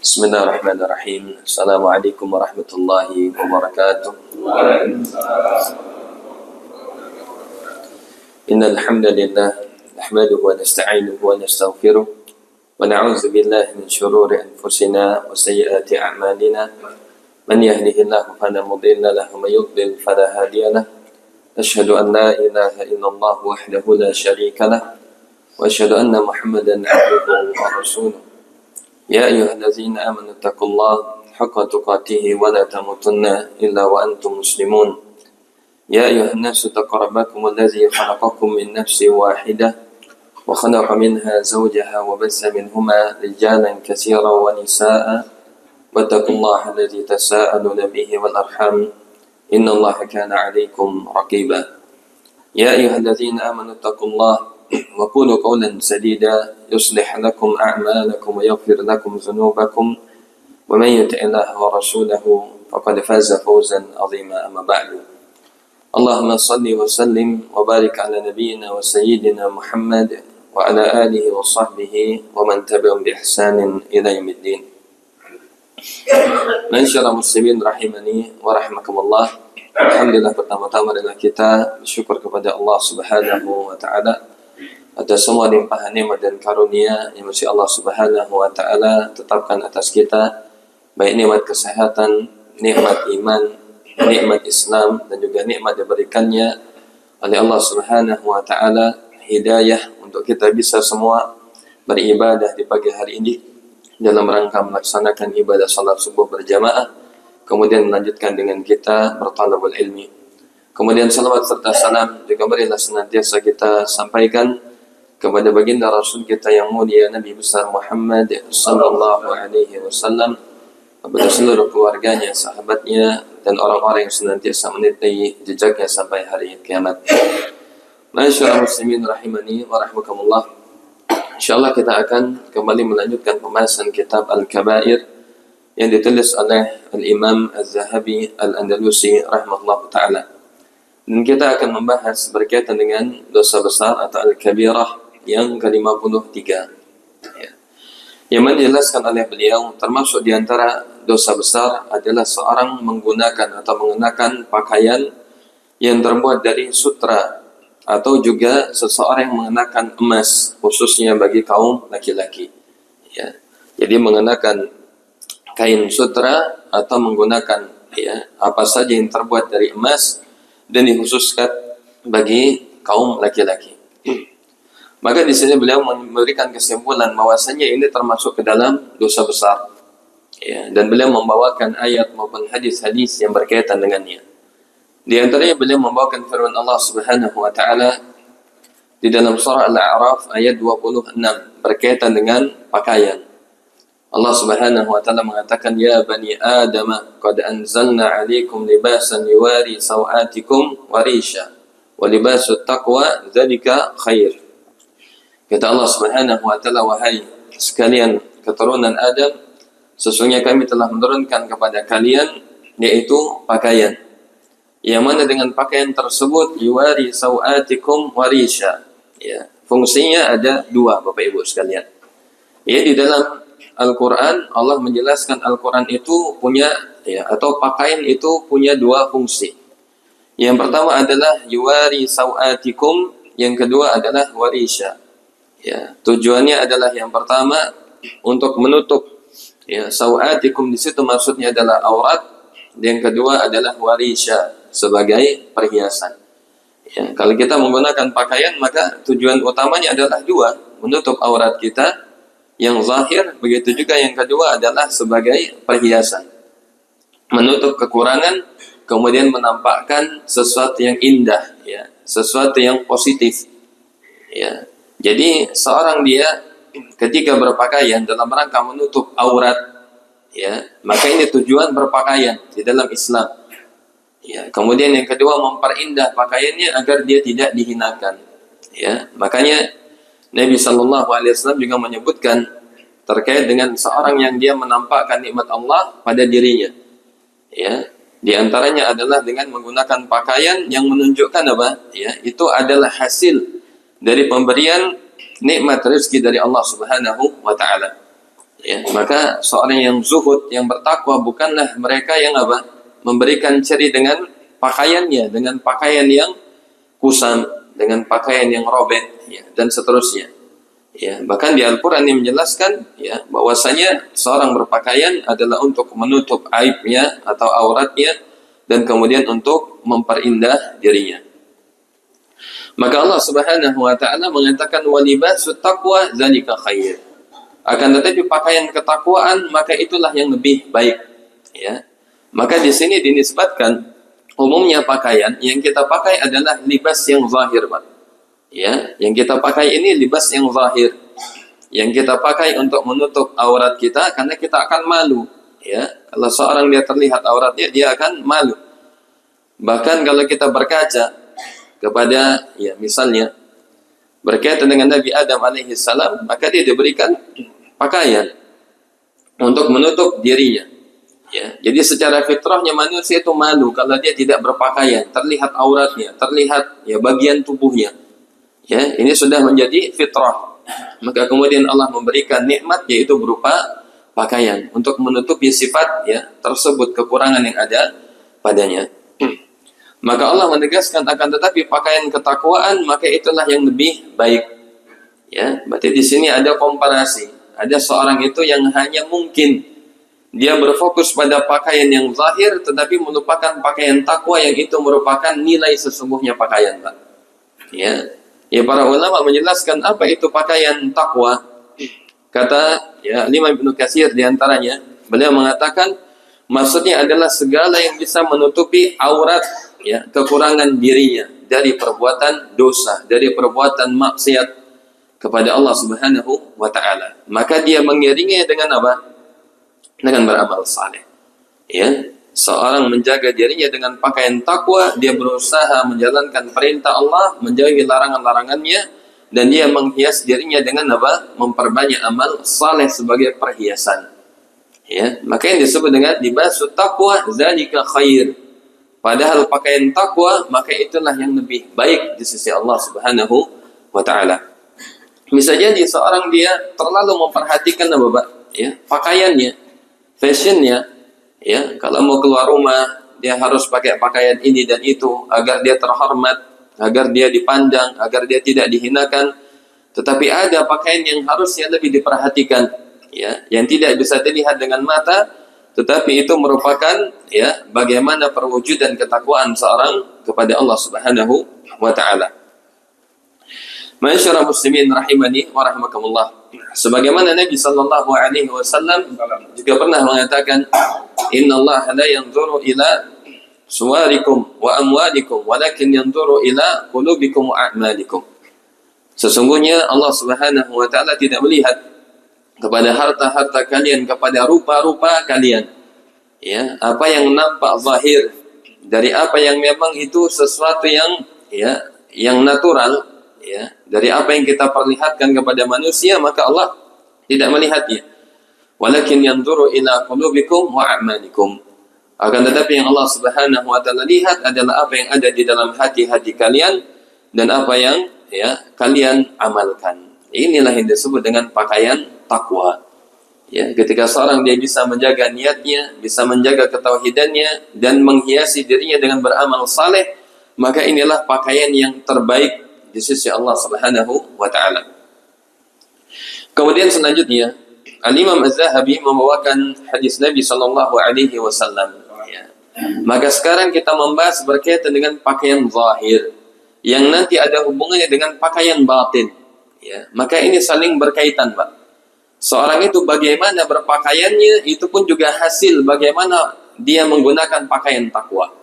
Bismillahirrahmanirrahim. Assalamualaikum warahmatullahi wabarakatuh. Innal hamdalillah nahmaduhu wa nasta'inuhu wa nastaghfiruh wa na'udzu billahi min shururi anfusina wa sayyiati a'malina. Man yahdihillahu fala mudilla lahu wa may yudlil fala hadiya lahu. Asyhadu an la ilaha illallah wahdahu la syarika lahu wa asyhadu anna Muhammadan 'abduhu wa rasuluh. يا أيها الذين آمنوا اتقوا الله حق تقاته ولا تموتن إلا وأنتم مسلمون يا أيها الناس اتقوا ربكم الذي خلقكم من نفس واحدة وخلق منها زوجها وبث منهما رجالا كثيرا ونساء واتقوا الله الذي تساءلون به والأرحام إن الله كان عليكم رقيبا يا أيها الذين آمنوا اتقوا الله وقولوا قولا سديدا يصلح لكم أعمالكم ويغفر لكم ذنوبكم ومن يطع الله ورسوله فقد فاز فوزا عظيما أما بعد اللهم صل وسلم وبارك على نبينا وسيدنا محمد وعلى آله وصحبه ومن تبعهم بإحسان إلى يوم الدين. Masyaallah muslimin rahimani wa rahimakumullah. Alhamdulillah, pertama-tama adalah kita bersyukur kepada Allah Subhanahu wa taala atas semua limpahan nikmat dan karunia yang masih Allah Subhanahu wa taala tetapkan atas kita, baik nikmat kesehatan, nikmat iman, nikmat Islam, dan juga nikmat diberikannya oleh Allah Subhanahu wa taala hidayah untuk kita bisa semua beribadah di pagi hari ini dalam rangka melaksanakan ibadah salat subuh berjamaah, kemudian melanjutkan dengan kita bertalabul ilmi. Kemudian salawat serta salam juga marilah senantiasa kita sampaikan kepada baginda Rasul kita yang mulia Nabi besar Muhammad sallallahu alaihi wasallam, kepada seluruh keluarganya, sahabatnya, dan orang-orang yang senantiasa meniti jejaknya sampai hari kiamat. Masyaallah muslimin rahimani wa rahimakumullah. Insyaallah kita akan kembali melanjutkan pembahasan kitab Al-Kabair yang ditulis oleh Al-Imam Az-Zahabi Al-Andalusi rahimahullah taala. Dan kita akan membahas berkaitan dengan dosa besar atau Al-Kabirah yang ke-53, ya. Yang menjelaskan oleh beliau, termasuk di antara dosa besar adalah seorang menggunakan atau mengenakan pakaian yang terbuat dari sutra, atau juga seseorang yang mengenakan emas, khususnya bagi kaum laki-laki, ya. Jadi mengenakan kain sutra atau menggunakan, ya, apa saja yang terbuat dari emas dan dikhususkan bagi kaum laki-laki. Maka di sini beliau memberikan kesimpulan bahwasanya ini termasuk ke dalam dosa besar, ya, dan beliau membawakan ayat maupun hadis-hadis yang berkaitan dengannya. Di antaranya beliau membawakan firman Allah Subhanahu wa taala di dalam surah Al-A'raf ayat 26 berkaitan dengan pakaian. Allah Subhanahu wa taala mengatakan, ya bani Adam qad anzalna 'alaikum libasan yuwari sawatikum wa risha wa libasut taqwa dzalika khair. Kata Allah Subhanahu wa taala, wahai sekalian keturunan Adam, sesungguhnya kami telah menurunkan kepada kalian yaitu pakaian, yang mana dengan pakaian tersebut yuwari sawatikum wa risha, ya, fungsinya ada dua Bapak Ibu sekalian. Ya, di dalam Al-Quran Allah menjelaskan Al-Quran itu punya, ya, atau pakaian itu punya dua fungsi. Yang pertama adalah yuwari sawatikum, yang kedua adalah warisha. Ya, tujuannya adalah yang pertama untuk menutup, ya, sawatikum di situ maksudnya adalah aurat, dan yang kedua adalah warisha sebagai perhiasan. Ya, kalau kita menggunakan pakaian maka tujuan utamanya adalah dua, menutup aurat kita yang zahir, begitu juga yang kedua adalah sebagai perhiasan, menutup kekurangan, kemudian menampakkan sesuatu yang indah, ya, sesuatu yang positif, ya. Jadi seorang dia ketika berpakaian dalam rangka menutup aurat, ya, maka ini tujuan berpakaian di dalam Islam, ya. Kemudian yang kedua memperindah pakaiannya agar dia tidak dihinakan, ya. Makanya Nabi Shallallahu Alaihi Wasallam juga menyebutkan terkait dengan seorang yang dia menampakkan nikmat Allah pada dirinya, ya. Di antaranya adalah dengan menggunakan pakaian yang menunjukkan apa? Ya, itu adalah hasil dari pemberian nikmat rezeki dari Allah Subhanahu wa taala. Ya, maka seorang yang zuhud, yang bertakwa bukanlah mereka yang apa? Memberikan ciri dengan pakaiannya, dengan pakaian yang kusam, dengan pakaian yang robek, ya, dan seterusnya. Ya, bahkan di Al-Qur'an yang menjelaskan ya bahwasanya seorang berpakaian adalah untuk menutup aibnya atau auratnya dan kemudian untuk memperindah dirinya. Maka Allah Subhanahu wa taala mengatakan walibasut taqwa zalika khair. Akan tetapi pakaian ketakwaan maka itulah yang lebih baik, ya. Maka di sini dinisbatkan umumnya pakaian yang kita pakai adalah libas yang zahir, Pak. Ya, yang kita pakai ini libas yang zahir. Yang kita pakai untuk menutup aurat kita karena kita akan malu, ya. Kalau seorang dia terlihat auratnya, dia akan malu. Bahkan kalau kita berkaca kepada ya misalnya berkaitan dengan Nabi Adam alaihi salam, maka dia diberikan pakaian untuk menutup dirinya. Ya, jadi secara fitrahnya manusia itu malu kalau dia tidak berpakaian, terlihat auratnya, terlihat ya bagian tubuhnya. Ya, ini sudah menjadi fitrah. Maka kemudian Allah memberikan nikmat yaitu berupa pakaian untuk menutupi sifat ya tersebut, kekurangan yang ada padanya. Maka Allah menegaskan akan tetapi pakaian ketakwaan maka itulah yang lebih baik. Ya, berarti di sini ada komparasi. Ada seorang itu yang hanya mungkin dia berfokus pada pakaian yang zahir tetapi melupakan pakaian takwa yang itu merupakan nilai sesungguhnya pakaian, Pak. Ya. Ya, para ulama menjelaskan apa itu pakaian takwa. Kata ya Imam Ibnu Katsir di antaranya, beliau mengatakan maksudnya adalah segala yang bisa menutupi aurat ya kekurangan dirinya dari perbuatan dosa, dari perbuatan maksiat kepada Allah Subhanahu wa taala. Maka dia mengiringinya dengan apa? Dengan beramal saleh. Ya, seorang menjaga dirinya dengan pakaian takwa, dia berusaha menjalankan perintah Allah, menjauhi larangan-larangannya, dan dia menghias dirinya dengan apa? Memperbanyak amal saleh sebagai perhiasan. Ya, maka yang disebut dengan libasut taqwa zalika khair. Padahal pakaian takwa maka itulah yang lebih baik di sisi Allah Subhanahu wa taala. Bisa jadi seorang dia terlalu memperhatikan apa, Pak? Ya, pakaiannya, fashionnya, ya. Kalau mau keluar rumah, dia harus pakai pakaian ini dan itu agar dia terhormat, agar dia dipandang, agar dia tidak dihinakan. Tetapi ada pakaian yang harusnya lebih diperhatikan, ya, yang tidak bisa dilihat dengan mata, tetapi itu merupakan ya bagaimana perwujudan ketakwaan seorang kepada Allah Subhanahu wa taala. Ma'asyiral muslimin rahimani wa rahimakumullah. Sebagaimana Nabi sallallahu alaihi wasallam juga pernah mengatakan, "Innallaha la yanzuru ila suwarikum wa amwalikum, walakin yanzuru ila qulubikum wa a'malikum." Sesungguhnya Allah Subhanahu wa taala tidak melihat kepada harta-harta kalian, kepada rupa-rupa kalian. Ya, apa yang nampak zahir dari apa yang memang itu sesuatu yang ya yang natural. Ya, dari apa yang kita perlihatkan kepada manusia maka Allah tidak melihatnya. Walakin yanzuru ila qulubikum wa a'malikum. Akan tetapi yang Allah Subhanahu wa taala lihat adalah apa yang ada di dalam hati-hati kalian dan apa yang ya kalian amalkan. Inilah yang disebut dengan pakaian takwa. Ya, ketika seorang dia bisa menjaga niatnya, bisa menjaga ketauhidannya dan menghiasi dirinya dengan beramal saleh, maka inilah pakaian yang terbaik di sisi Allah Subhanahu wa taala. Kemudian selanjutnya Al-Imam Az-Zahabi membawakan hadis Nabi sallallahu alaihi wasallam. Ya. Maka sekarang kita membahas berkaitan dengan pakaian zahir yang nanti ada hubungannya dengan pakaian batin. Ya. Maka ini saling berkaitan, Pak. Seorang itu bagaimana berpakaiannya itu pun juga hasil bagaimana dia menggunakan pakaian takwa.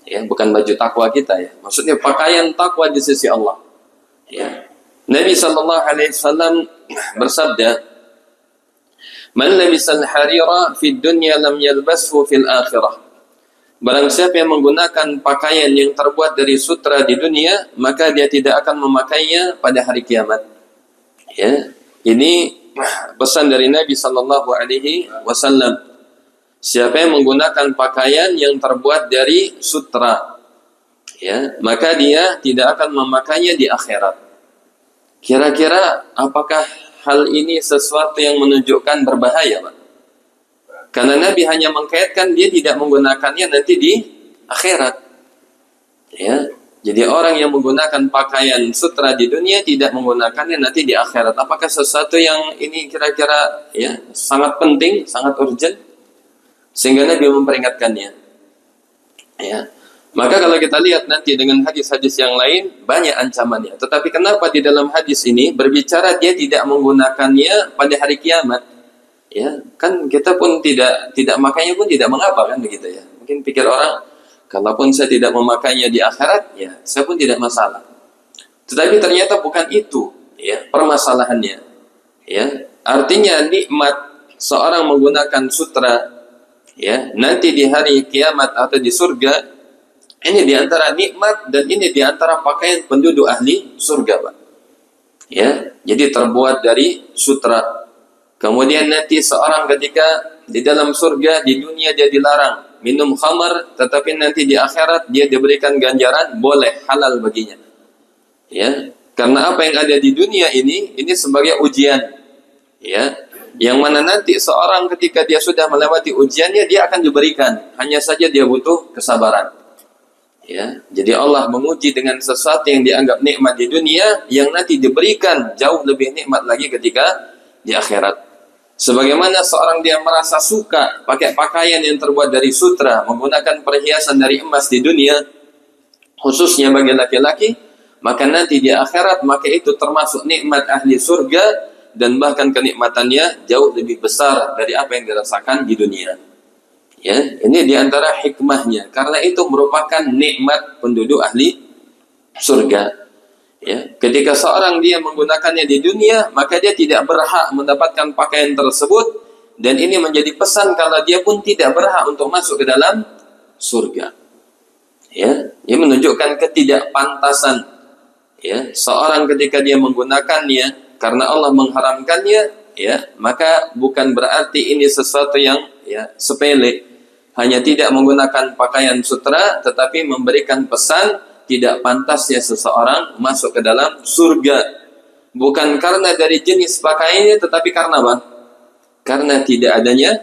Ya, bukan baju takwa kita ya. Maksudnya pakaian takwa di sisi Allah. Ya. Nabi sallallahu alaihi wasallam bersabda, "Man labisal harira fid dunya lam yalbashu fil akhirah." Barang siapa yang menggunakan pakaian yang terbuat dari sutra di dunia, maka dia tidak akan memakainya pada hari kiamat. Ya. Ini pesan dari Nabi sallallahu alaihi wasallam. Siapa yang menggunakan pakaian yang terbuat dari sutra, ya, maka dia tidak akan memakainya di akhirat. Kira-kira apakah hal ini sesuatu yang menunjukkan berbahaya, Pak. Karena Nabi hanya mengkaitkan dia tidak menggunakannya nanti di akhirat. Ya. Jadi orang yang menggunakan pakaian sutra di dunia tidak menggunakannya nanti di akhirat. Apakah sesuatu yang ini kira-kira ya sangat penting, sangat urgent sehingga Nabi memperingatkannya? Ya. Maka kalau kita lihat nanti dengan hadis-hadis yang lain banyak ancamannya. Tetapi kenapa di dalam hadis ini berbicara dia tidak menggunakannya pada hari kiamat? Ya, kan kita pun tidak makanya pun tidak mengapa kan begitu ya. Mungkin pikir orang, kalaupun saya tidak memakainya di akhirat, ya saya pun tidak masalah. Tetapi ternyata bukan itu, ya permasalahannya. Ya, artinya nikmat seorang menggunakan sutra, ya nanti di hari kiamat atau di surga, ini diantara nikmat dan ini diantara pakaian penduduk ahli surga, Pak. Ya, jadi terbuat dari sutra. Kemudian nanti seorang ketika di dalam surga, di dunia dia dilarang minum khamar, tetapi nanti di akhirat dia diberikan ganjaran boleh, halal baginya. Ya, karena apa yang ada di dunia ini sebagai ujian. Ya, yang mana nanti seorang ketika dia sudah melewati ujiannya dia akan diberikan, hanya saja dia butuh kesabaran. Ya, jadi Allah menguji dengan sesuatu yang dianggap nikmat di dunia yang nanti diberikan jauh lebih nikmat lagi ketika di akhirat. Sebagaimana seorang dia merasa suka pakai pakaian yang terbuat dari sutra, menggunakan perhiasan dari emas di dunia, khususnya bagi laki-laki, maka nanti di akhirat maka itu termasuk nikmat ahli surga dan bahkan kenikmatannya jauh lebih besar dari apa yang dirasakan di dunia. Ya, ini diantara hikmahnya, karena itu merupakan nikmat penduduk ahli surga. Ya, ketika seorang dia menggunakannya di dunia, maka dia tidak berhak mendapatkan pakaian tersebut, dan ini menjadi pesan kalau dia pun tidak berhak untuk masuk ke dalam surga. Ya, ini menunjukkan ketidakpantasan. Ya, seorang ketika dia menggunakannya karena Allah mengharamkannya, ya, maka bukan berarti ini sesuatu yang ya sepele. Hanya tidak menggunakan pakaian sutra, tetapi memberikan pesan tidak pantasnya seseorang masuk ke dalam surga. Bukan karena dari jenis pakaiannya, tetapi karena apa? Karena tidak adanya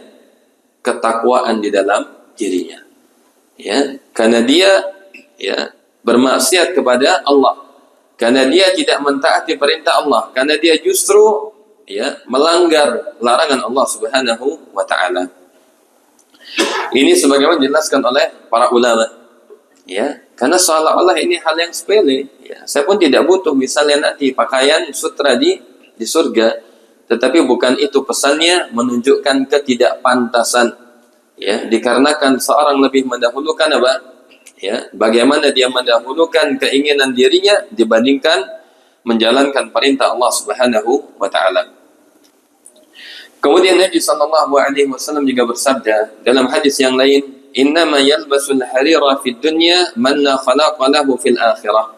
ketakwaan di dalam dirinya. Ya, karena dia ya bermaksiat kepada Allah. Karena dia tidak mentaati perintah Allah. Karena dia justru ya melanggar larangan Allah Subhanahu wa taala. Ini sebagaimana dijelaskan oleh para ulama. Ya, karena seolah-olah ini hal yang sepele. Ya, saya pun tidak butuh misalnya nanti pakaian sutra di surga, tetapi bukan itu pesannya menunjukkan ketidakpantasan. Ya, dikarenakan seorang lebih mendahulukan apa? Ya, bagaimana dia mendahulukan keinginan dirinya dibandingkan menjalankan perintah Allah Subhanahu wa taala. Kemudian Nabi sallallahu alaihi wasallam juga bersabda dalam hadis yang lain, "Innama yalbasul harira fid dunya man la khalaqa lahu fil akhirah."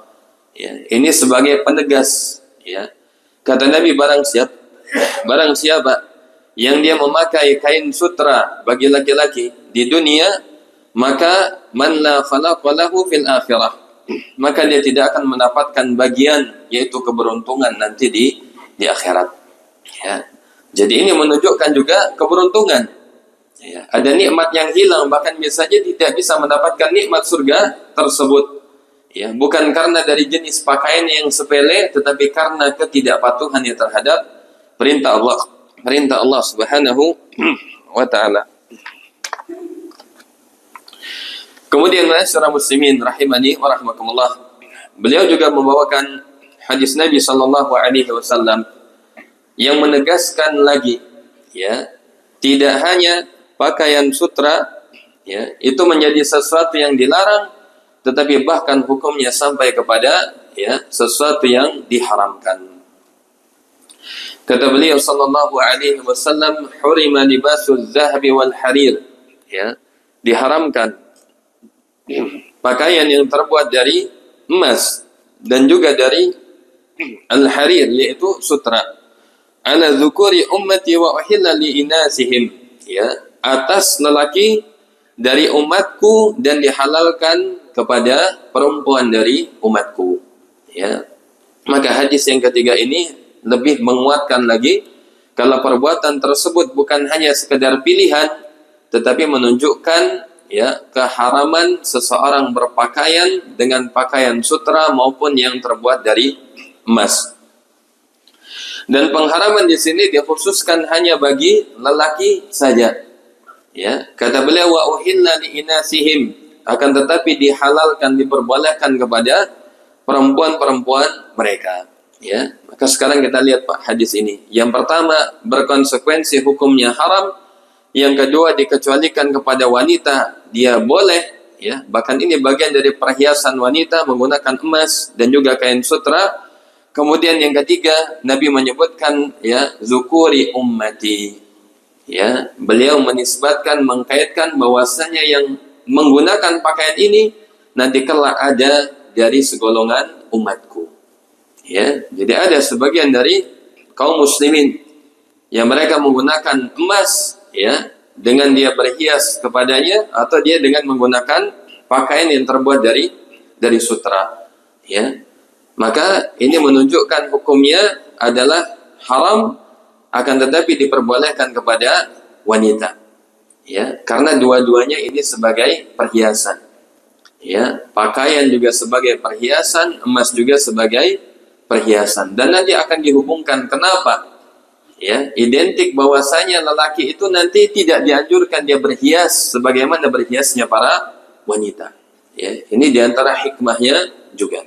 Ya, ini sebagai penegas, ya. Kata Nabi, barang siapa yang dia memakai kain sutra bagi laki-laki di dunia, maka man la khalaqa lahu fil akhirah. Maka dia tidak akan mendapatkan bagian, yaitu keberuntungan nanti di akhirat. Ya. Jadi ini menunjukkan juga keberuntungan. Ya, ada nikmat yang hilang, bahkan misalnya tidak bisa mendapatkan nikmat surga tersebut. Ya, bukan karena dari jenis pakaian yang sepele, tetapi karena ketidakpatuhannya terhadap perintah Allah Subhanahu wa taala. Kemudian ma'asyiral muslimin rahimani wa rahmakumullah. Beliau juga membawakan hadis Nabi sallallahu alaihi wasallam yang menegaskan lagi, ya, tidak hanya pakaian sutra, ya, itu menjadi sesuatu yang dilarang, tetapi bahkan hukumnya sampai kepada ya sesuatu yang diharamkan. Kata beliau sallallahu alaihi wasallam, "Hurima libasul zahabi wal harir." Ya, diharamkan pakaian yang terbuat dari emas dan juga dari al-harir, yaitu sutra. Ala dzukuri ummati wa uhilla li inasihim, ya, atas lelaki dari umatku dan dihalalkan kepada perempuan dari umatku. Ya, maka hadis yang ketiga ini lebih menguatkan lagi kalau perbuatan tersebut bukan hanya sekedar pilihan, tetapi menunjukkan ya keharaman seseorang berpakaian dengan pakaian sutra maupun yang terbuat dari emas. Dan pengharaman di sini dikhususkan hanya bagi lelaki saja. Ya, kata beliau wa uhilla li inasihim, akan tetapi dihalalkan, diperbolehkan kepada perempuan-perempuan mereka. Ya, maka sekarang kita lihat Pak hadis ini. Yang pertama berkonsekuensi hukumnya haram. Yang kedua dikecualikan kepada wanita, dia boleh ya, bahkan ini bagian dari perhiasan wanita menggunakan emas dan juga kain sutra. Kemudian yang ketiga Nabi menyebutkan ya zukuri ummati. Ya, beliau menisbatkan, mengkaitkan bahwasanya yang menggunakan pakaian ini nanti kelak ada dari segolongan umatku. Ya, jadi ada sebagian dari kaum muslimin yang mereka menggunakan emas ya, dengan dia berhias kepadanya atau dia dengan menggunakan pakaian yang terbuat dari sutra. Ya. Maka ini menunjukkan hukumnya adalah haram, akan tetapi diperbolehkan kepada wanita. Ya, karena dua-duanya ini sebagai perhiasan. Ya, pakaian juga sebagai perhiasan, emas juga sebagai perhiasan. Dan nanti akan dihubungkan kenapa? Ya, identik bahwasanya lelaki itu nanti tidak dianjurkan dia berhias sebagaimana berhiasnya para wanita. Ya, ini diantara hikmahnya juga.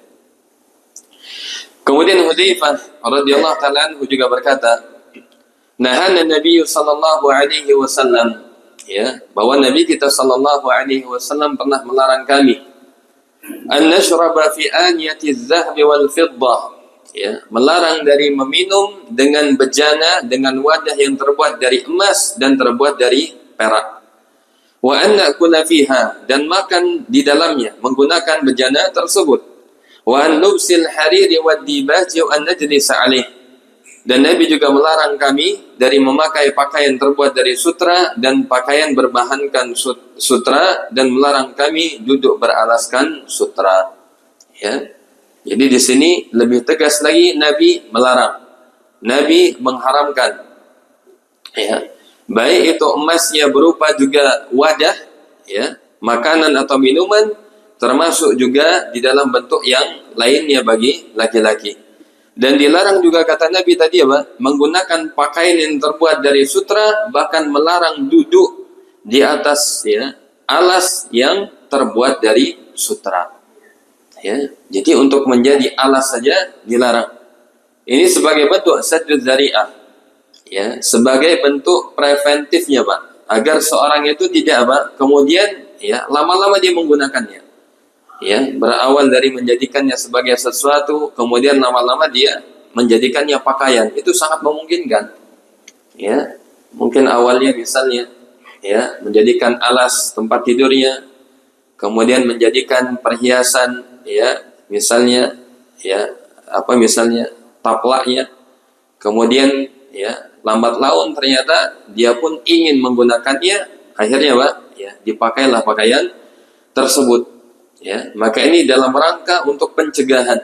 Kemudian Hudzaifah radhiyallahu taala anhu juga berkata, "Nahana Nabi sallallahu alaihi wasallam," ya, bahwa Nabi kita sallallahu alaihi wasallam pernah melarang kami an nashraba fi aniyati adh-dhahab wal fiddah. Ya, melarang dari meminum dengan bejana, dengan wadah yang terbuat dari emas dan terbuat dari perak. Wa an na'kula fiha, dan makan di dalamnya menggunakan bejana tersebut. Wa an nubsil hariri wad dibaji wa an najlisa alaih. Dan Nabi juga melarang kami dari memakai pakaian terbuat dari sutra dan pakaian berbahankan sutra, dan melarang kami duduk beralaskan sutra. Ya. Jadi di sini lebih tegas lagi, Nabi melarang, Nabi mengharamkan. Ya, baik itu emasnya berupa juga wadah, ya, makanan atau minuman, termasuk juga di dalam bentuk yang lainnya bagi laki-laki. Dan dilarang juga kata Nabi tadi apa? Menggunakan pakaian yang terbuat dari sutra, bahkan melarang duduk di atas ya alas yang terbuat dari sutra. Ya, jadi untuk menjadi alas saja dilarang. Ini sebagai bentuk sadduz dzari'ah. Ya, sebagai bentuk preventifnya, Pak, agar seorang itu tidak apa? Kemudian ya lama-lama dia menggunakannya. Ya, berawal dari menjadikannya sebagai sesuatu, kemudian lama-lama dia menjadikannya pakaian. Itu sangat memungkinkan. Ya, mungkin awalnya misalnya ya menjadikan alas tempat tidurnya, kemudian menjadikan perhiasan ya, misalnya ya misalnya taplaknya, kemudian ya lambat laun ternyata dia pun ingin menggunakannya, akhirnya Pak ya dipakailah pakaian tersebut. Ya, maka ini dalam rangka untuk pencegahan.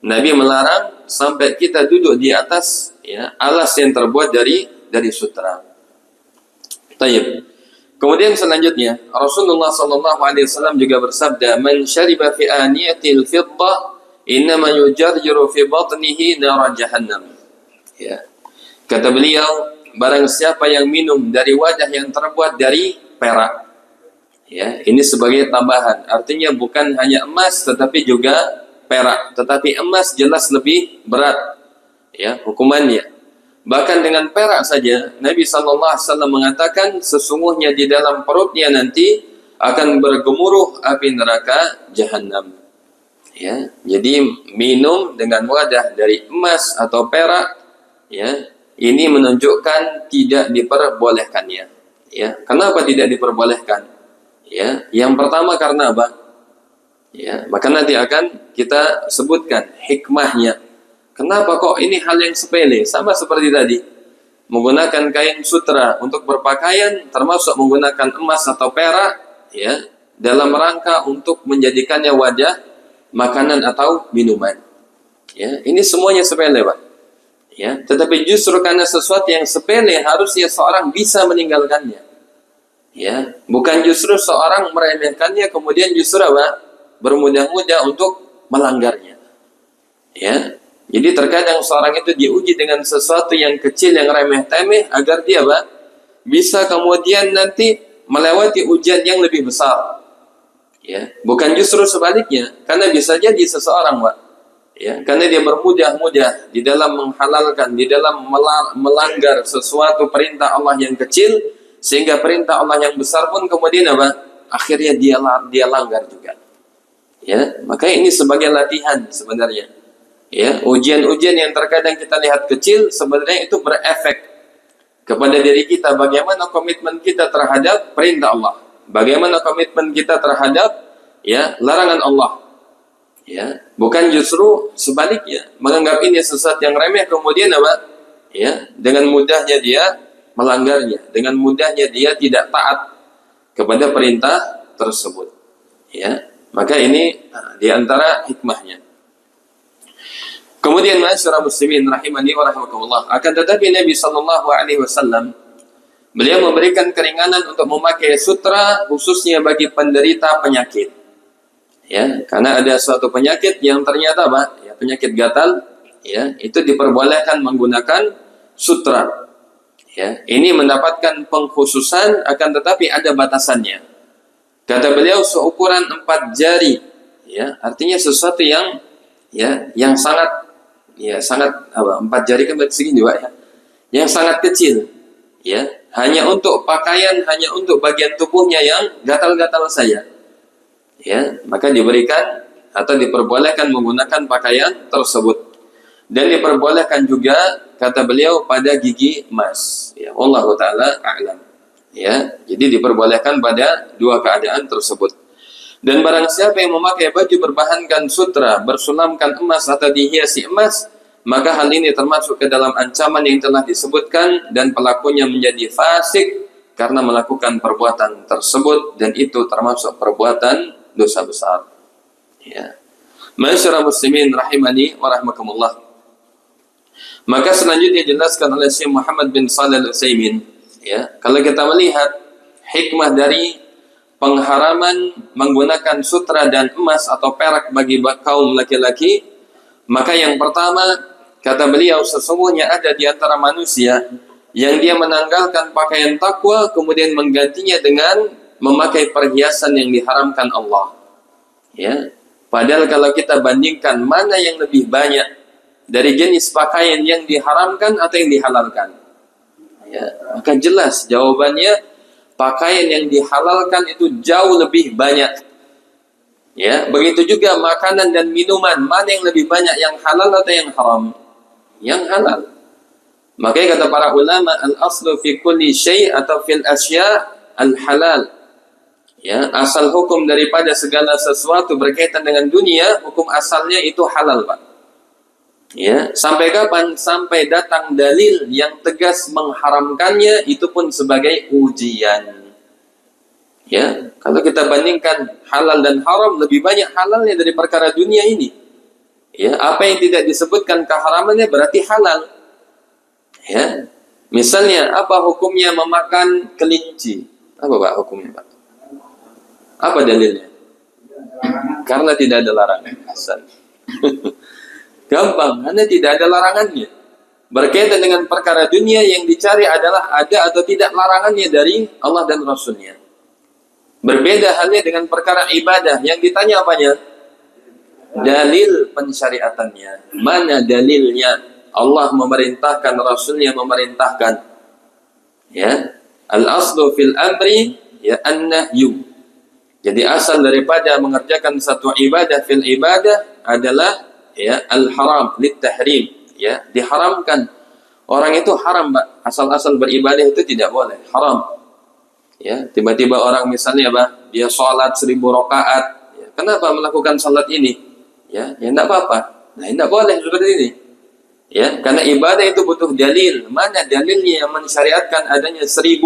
Nabi melarang sampai kita duduk di atas ya alas yang terbuat dari sutra. Tayyib. Kemudian selanjutnya Rasulullah sallallahu alaihi wasallam juga bersabda, "Man syariba fi aniyatil fiddah innama yujarjiru fi batnihi nar jahannam." Ya. Kata beliau, barang siapa yang minum dari wadah yang terbuat dari perak. Ya, ini sebagai tambahan. Artinya bukan hanya emas tetapi juga perak, tetapi emas jelas lebih berat ya hukumannya. Bahkan dengan perak saja Nabi SAW mengatakan sesungguhnya di dalam perutnya nanti akan bergemuruh api neraka jahanam. Ya, jadi minum dengan wadah dari emas atau perak ya, ini menunjukkan tidak diperbolehkannya. Ya, kenapa tidak diperbolehkan? Ya, yang pertama karena apa? Ya, maka nanti akan kita sebutkan hikmahnya. Kenapa kok ini hal yang sepele? Sama seperti tadi, menggunakan kain sutra untuk berpakaian, termasuk menggunakan emas atau perak, ya, dalam rangka untuk menjadikannya wadah makanan atau minuman. Ya, ini semuanya sepele, Pak. Ya, tetapi justru karena sesuatu yang sepele harusnya seorang bisa meninggalkannya. Ya, bukan justru seorang meremehkannya kemudian justru apa? Bermudah-mudah untuk melanggarnya. Ya. Jadi terkadang seorang itu diuji dengan sesuatu yang kecil yang remeh-temeh agar dia apa? Bisa kemudian nanti melewati ujian yang lebih besar. Ya, bukan justru sebaliknya, karena bisa jadi seseorang, Pak, ya, karena dia bermudah-mudah di dalam menghalalkan, di dalam melanggar sesuatu perintah Allah yang kecil, sehingga perintah Allah yang besar pun kemudian apa? Akhirnya dia langgar juga. Ya, maka ini sebagai latihan sebenarnya. Ya, ujian-ujian yang terkadang kita lihat kecil sebenarnya itu berefek kepada diri kita, bagaimana komitmen kita terhadap perintah Allah. Bagaimana komitmen kita terhadap ya larangan Allah? Ya, bukan justru sebaliknya, menganggap ini sesuatu yang remeh kemudian apa? Ya, dengan mudahnya dia melanggarnya, dengan mudahnya dia tidak taat kepada perintah tersebut. Ya, maka ini di antara hikmahnya. Kemudian masyarakat muslimin rahimani wa rahimakumullah, akan tetapi Nabi sallallahu alaihi wasallam beliau memberikan keringanan untuk memakai sutra khususnya bagi penderita penyakit. Ya, karena ada suatu penyakit yang ternyata apa? Ya, penyakit gatal, ya, itu diperbolehkan menggunakan sutra. Ya, ini mendapatkan pengkhususan akan tetapi ada batasannya. Kata beliau seukuran 4 jari, ya, artinya sesuatu yang ya, yang sangat apa? 4 jari kan segini juga ya. Yang sangat kecil. Ya, hanya untuk pakaian, hanya untuk bagian tubuhnya yang gatal-gatal saja. Ya, maka diberikan atau diperbolehkan menggunakan pakaian tersebut. Dan diperbolehkan juga kata beliau pada gigi emas. Ya, Allahu taala a'lam. Ya, jadi diperbolehkan pada dua keadaan tersebut. Dan barang siapa yang memakai baju berbahankan sutra, bersulamkan emas atau dihiasi emas, maka hal ini termasuk ke dalam ancaman yang telah disebutkan dan pelakunya menjadi fasik karena melakukan perbuatan tersebut dan itu termasuk perbuatan dosa besar. Ya. Masyarakat muslimin rahimani wa rahmakumullah. Maka selanjutnya dijelaskan oleh Syekh Muhammad bin Shalih Al-Utsaimin, ya, kalau kita melihat hikmah dari pengharaman menggunakan sutra dan emas atau perak bagi kaum laki-laki, maka yang pertama kata beliau, sesungguhnya ada di antara manusia yang dia menanggalkan pakaian takwa kemudian menggantinya dengan memakai perhiasan yang diharamkan Allah. Ya, padahal kalau kita bandingkan mana yang lebih banyak dari jenis pakaian yang diharamkan atau yang dihalalkan, ya, maka jelas jawabannya pakaian yang dihalalkan itu jauh lebih banyak. Ya, begitu juga makanan dan minuman, mana yang lebih banyak, yang halal atau yang haram? Yang halal. Makanya kata para ulama, al-aslu fi kulli syai' atau fil asya' al-halal. Ya, asal hukum daripada segala sesuatu berkaitan dengan dunia, hukum asalnya itu halal, Pak. Ya, sampai kapan? Sampai datang dalil yang tegas mengharamkannya, itu pun sebagai ujian. Ya, kalau kita bandingkan halal dan haram, lebih banyak halalnya dari perkara dunia ini. Ya, apa yang tidak disebutkan keharamannya berarti halal. Ya, misalnya apa hukumnya memakan kelinci? Apa Pak hukumnya, Pak? Apa dalilnya? Karena tidak ada larangan. Hasan. Gampang, karena tidak ada larangannya. Berkaitan dengan perkara dunia yang dicari adalah ada atau tidak larangannya dari Allah dan Rasulnya. Berbeda halnya dengan perkara ibadah yang ditanya apanya? Dalil pensyariatannya. Mana dalilnya? Allah memerintahkan, Rasulnya memerintahkan. Ya, al-aslu fil amri ya an-nahyu. Jadi asal daripada mengerjakan satu ibadah fil ibadah adalah ya al-haram lit-tahrim, ya, diharamkan. Orang itu haram, Pak. Asal-asal beribadah itu tidak boleh, haram. Ya, tiba-tiba orang misalnya apa? Dia sholat 1000 rakaat. Ya, kenapa melakukan sholat ini? Ya, enggak apa-apa. Nah, enggak boleh seperti ini. Ya, karena ibadah itu butuh dalil. Mana dalilnya yang mensyariatkan adanya 1000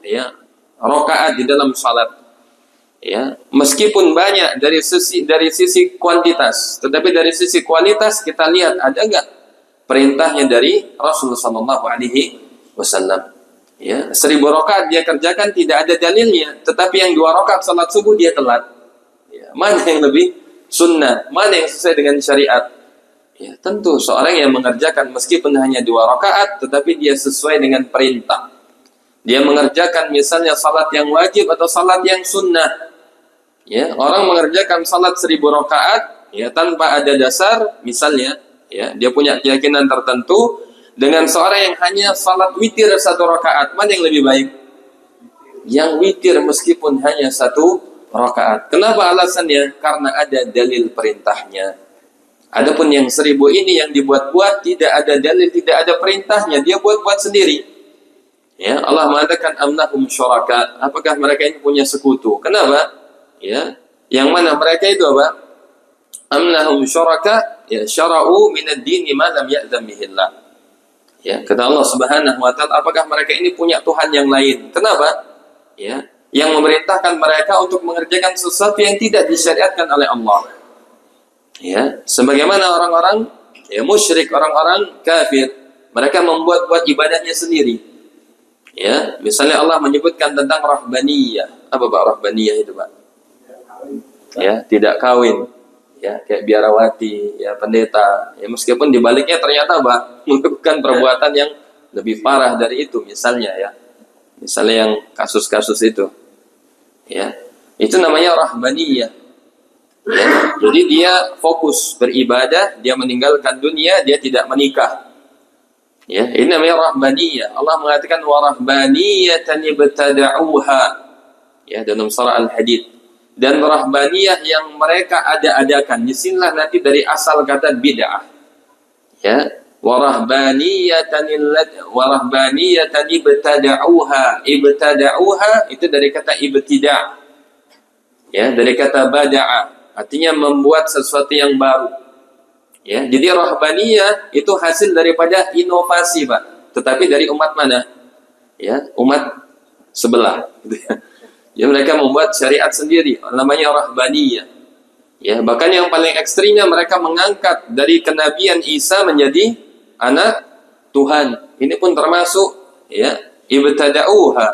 ya rakaat di dalam salat? Ya, meskipun banyak dari sisi kuantitas, tetapi dari sisi kualitas kita lihat ada enggak perintahnya dari Rasulullah sallallahu alaihi wasallam. Ya, 1000 rakaat dia kerjakan tidak ada dalilnya, tetapi yang 2 rakaat salat subuh dia telat. Ya, mana yang lebih sunnah? Mana yang sesuai dengan syariat? Ya, tentu seorang yang mengerjakan meskipun hanya 2 rakaat tetapi dia sesuai dengan perintah. Dia mengerjakan misalnya salat yang wajib atau salat yang sunnah. Ya, orang mengerjakan salat 1000 rakaat ya tanpa ada dasar misalnya, ya, dia punya keyakinan tertentu dengan seorang yang hanya salat witir 1 rakaat, mana yang lebih baik? Yang witir meskipun hanya 1 rakaat. Kenapa alasannya? Karena ada dalil perintahnya. Adapun yang 1000 ini yang dibuat-buat tidak ada dalil, tidak ada perintahnya, dia buat-buat sendiri. Ya, Allah mengatakan amnahum syuraka, apakah mereka ini punya sekutu? Kenapa? Ya, yang mana mereka itu apa? Amnahum syuraka ya syara'u minad dini ma lam ya'zam bihi Allah. Ya, kata Allah Subhanahu wa taala, apakah mereka ini punya Tuhan yang lain? Kenapa? Ya, yang memerintahkan mereka untuk mengerjakan sesuatu yang tidak disyariatkan oleh Allah. Ya, sebagaimana orang-orang ya musyrik, orang-orang kafir, mereka membuat-buat ibadahnya sendiri. Ya, misalnya Allah menyebutkan tentang rahbaniyah. Apa Pak rahbaniyah itu, Pak? Ya, tidak kawin. Ya, kayak biarawati, ya pendeta. Ya, meskipun dibaliknya ternyata Pak melakukan perbuatan yang lebih parah dari itu misalnya ya. Misalnya yang kasus-kasus itu. Ya. Itu namanya rahbaniyah. Ya, jadi dia fokus beribadah, dia meninggalkan dunia, dia tidak menikah. Ya, ini namanya rahbaniyah. Allah mengatakan wa rahbaniyatan ibtada'uha. Ya, dalam surah Al-Hadid. Dan rahbaniyah yang mereka ada-adakan. Disinilah nanti dari asal kata bid'ah. Ya, wa rahbaniyatan ibtada'uha. Ibtada'uha itu dari kata ibtida'. Ya, dari kata bada'a. Artinya membuat sesuatu yang baru. Ya, jadi rahbaniyah itu hasil daripada inovasi, Pak. Tetapi dari umat mana? Ya, umat sebelah. Ya, mereka membuat syariat sendiri, namanya rahbaniyah. Ya, bahkan yang paling ekstrimnya mereka mengangkat dari kenabian Isa menjadi anak Tuhan. Ini pun termasuk ya ibtada'uha.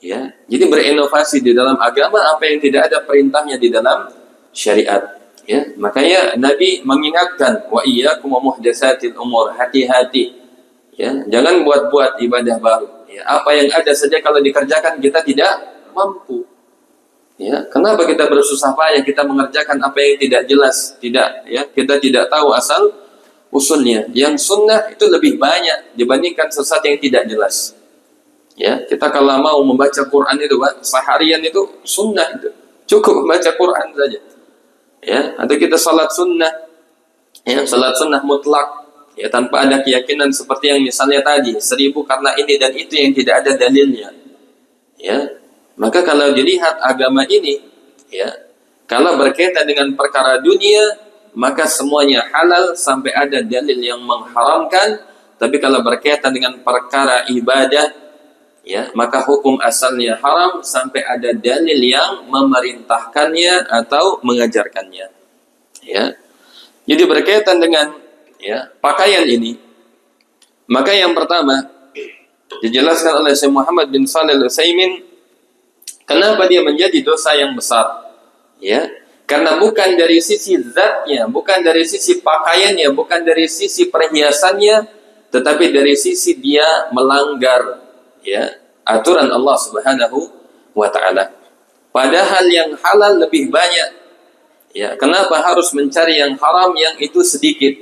Ya, jadi berinovasi di dalam agama apa yang tidak ada perintahnya di dalam syariat. Ya, makanya Nabi mengingatkan wa iyyakum wa muhdatsatil umur, hati-hati. Ya, jangan buat-buat ibadah baru. Ya, apa yang ada saja kalau dikerjakan kita tidak mampu. Ya, kenapa kita bersusah payah kita mengerjakan apa yang tidak jelas, tidak ya, kita tidak tahu asal usulnya. Yang sunnah itu lebih banyak dibandingkan sesuatu yang tidak jelas. Ya, kita kalau mau membaca Quran itu, Pak, seharian itu sunnah itu. Cukup membaca Quran saja. Ya, atau kita salat sunnah, ya, salat sunnah mutlak, ya, tanpa ada keyakinan seperti yang misalnya tadi 1000 karena ini dan itu yang tidak ada dalilnya. Ya, maka kalau dilihat agama ini, ya, kalau berkaitan dengan perkara dunia, maka semuanya halal sampai ada dalil yang mengharamkan. Tapi kalau berkaitan dengan perkara ibadah, ya, maka hukum asalnya haram sampai ada dalil yang memerintahkannya atau mengajarkannya. Ya. Jadi berkaitan dengan ya pakaian ini, maka yang pertama dijelaskan oleh Syekh Muhammad bin Shalih Al-Utsaimin kenapa dia menjadi dosa yang besar. Ya, karena bukan dari sisi zatnya, bukan dari sisi pakaiannya, bukan dari sisi perhiasannya, tetapi dari sisi dia melanggar ya aturan Allah Subhanahu wa taala. Padahal yang halal lebih banyak. Ya, kenapa harus mencari yang haram yang itu sedikit?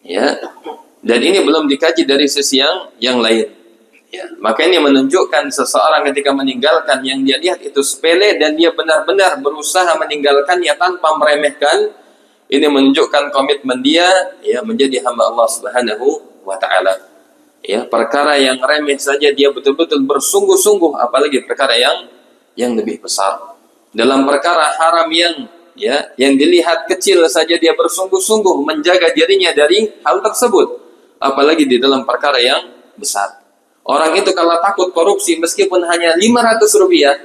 Ya. Dan ini belum dikaji dari sisi yang lain. Ya, maka ini menunjukkan seseorang ketika meninggalkan yang dia lihat itu sepele dan dia benar-benar berusaha meninggalkannya tanpa meremehkan, ini menunjukkan komitmen dia ya menjadi hamba Allah Subhanahu wa taala. Ya, perkara yang remeh saja dia betul-betul bersungguh-sungguh, apalagi perkara yang lebih besar. Dalam perkara haram yang dilihat kecil saja dia bersungguh-sungguh menjaga dirinya dari hal tersebut, apalagi di dalam perkara yang besar. Orang itu kalau takut korupsi meskipun hanya 500 rupiah,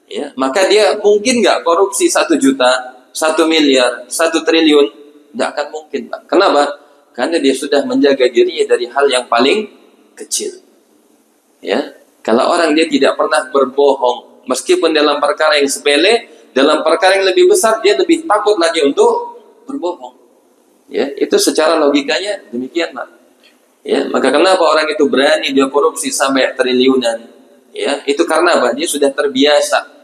ya, maka dia mungkin nggak korupsi 1 juta, 1 miliar, 1 triliun, nggak akan mungkin, Pak. Kenapa? Karena dia sudah menjaga dirinya dari hal yang paling kecil. Ya, kalau orang dia tidak pernah berbohong, meskipun dalam perkara yang sepele, dalam perkara yang lebih besar dia lebih takut lagi untuk berbohong. Ya, itu secara logikanya demikian, Pak. Ya, maka kenapa orang itu berani dia korupsi sampai triliunan? Ya, itu karena apa? Dia sudah terbiasa.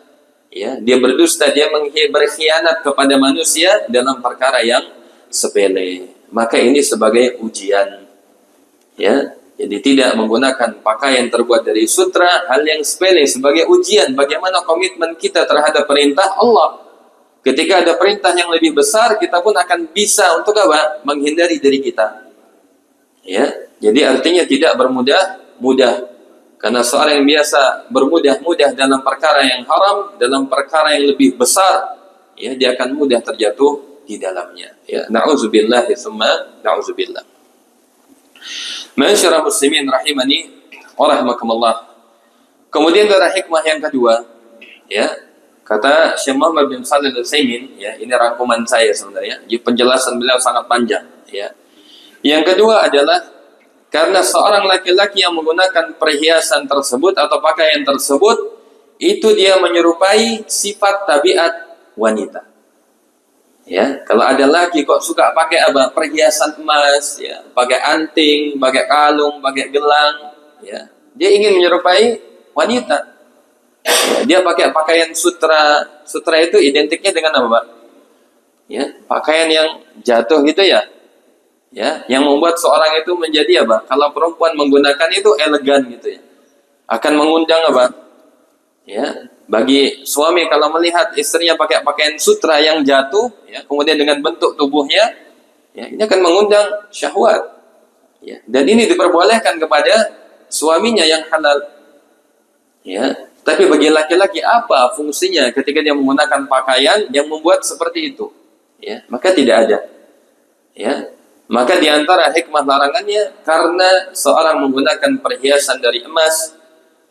Ya, dia berdusta, dia berkhianat kepada manusia dalam perkara yang sepele. Maka ini sebagai ujian. Ya, jadi tidak menggunakan pakaian terbuat dari sutra, hal yang sepele sebagai ujian bagaimana komitmen kita terhadap perintah Allah. Ketika ada perintah yang lebih besar, kita pun akan bisa untuk apa? Menghindari diri kita. Ya, jadi artinya tidak bermudah-mudah. Karena seorang yang biasa bermudah-mudah dalam perkara yang haram, dalam perkara yang lebih besar, ya, dia akan mudah terjatuh di dalamnya. Ya, na'udzubillah, tsumma na'udzubillah. Ma'asyiral muslimin rahimani wa rahmakumullah. Kemudian dari hikmah yang kedua, ya, kata Syekh Muhammad bin Shalih Al-Utsaimin, ya, ini rangkuman saya sebenarnya. Jadi penjelasan beliau sangat panjang, ya. Yang kedua adalah karena seorang laki-laki yang menggunakan perhiasan tersebut atau pakaian tersebut, itu dia menyerupai sifat tabiat wanita. Ya, kalau ada laki kok suka pakai apa? Perhiasan emas, ya, pakai anting, pakai kalung, pakai gelang, ya. Dia ingin menyerupai wanita. Ya, dia pakai pakaian sutra. Sutra itu identiknya dengan apa, Pak? Ya, pakaian yang jatuh gitu ya. Ya, yang membuat seorang itu menjadi apa? Kalau perempuan menggunakan itu elegan gitu ya. Akan mengundang apa? Ya, bagi suami kalau melihat istrinya pakai pakaian sutra yang jatuh, ya, kemudian dengan bentuk tubuhnya, ya, ini akan mengundang syahwat. Ya, dan ini diperbolehkan kepada suaminya yang halal. Ya, tapi bagi laki-laki apa fungsinya ketika dia menggunakan pakaian yang membuat seperti itu? Ya, maka tidak ada. Ya, maka di antara hikmah larangannya karena seorang menggunakan perhiasan dari emas,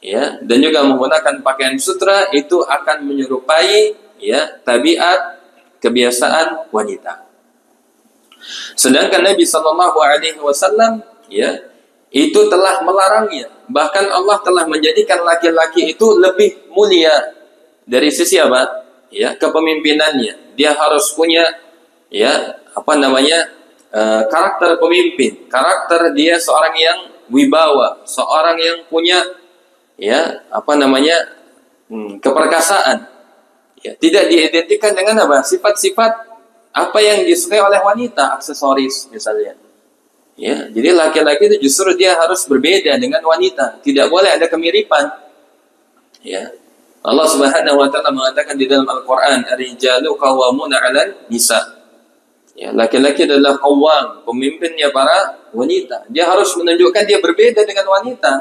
ya, dan juga menggunakan pakaian sutra itu akan menyerupai, ya, tabiat kebiasaan wanita. Sedangkan Nabi Shallallahu Alaihi Wasallam, ya, itu telah melarangnya. Bahkan Allah telah menjadikan laki-laki itu lebih mulia dari sisi apa? Ya, kepemimpinannya. Dia harus punya, ya, apa namanya? Karakter pemimpin. Karakter dia seorang yang wibawa, seorang yang punya, ya, apa namanya, keperkasaan. Ya, tidak diidentikan dengan apa? Sifat-sifat apa yang disukai oleh wanita, aksesoris misalnya. Ya, jadi laki-laki itu justru dia harus berbeda dengan wanita, tidak boleh ada kemiripan. Ya, Allah Subhanahu wa taala mengatakan di dalam Al-Qur'an, "Ar-rijalu qawwamuna 'alan nisa." Ya, laki-laki adalah qawwam, pemimpinnya para wanita. Dia harus menunjukkan dia berbeda dengan wanita.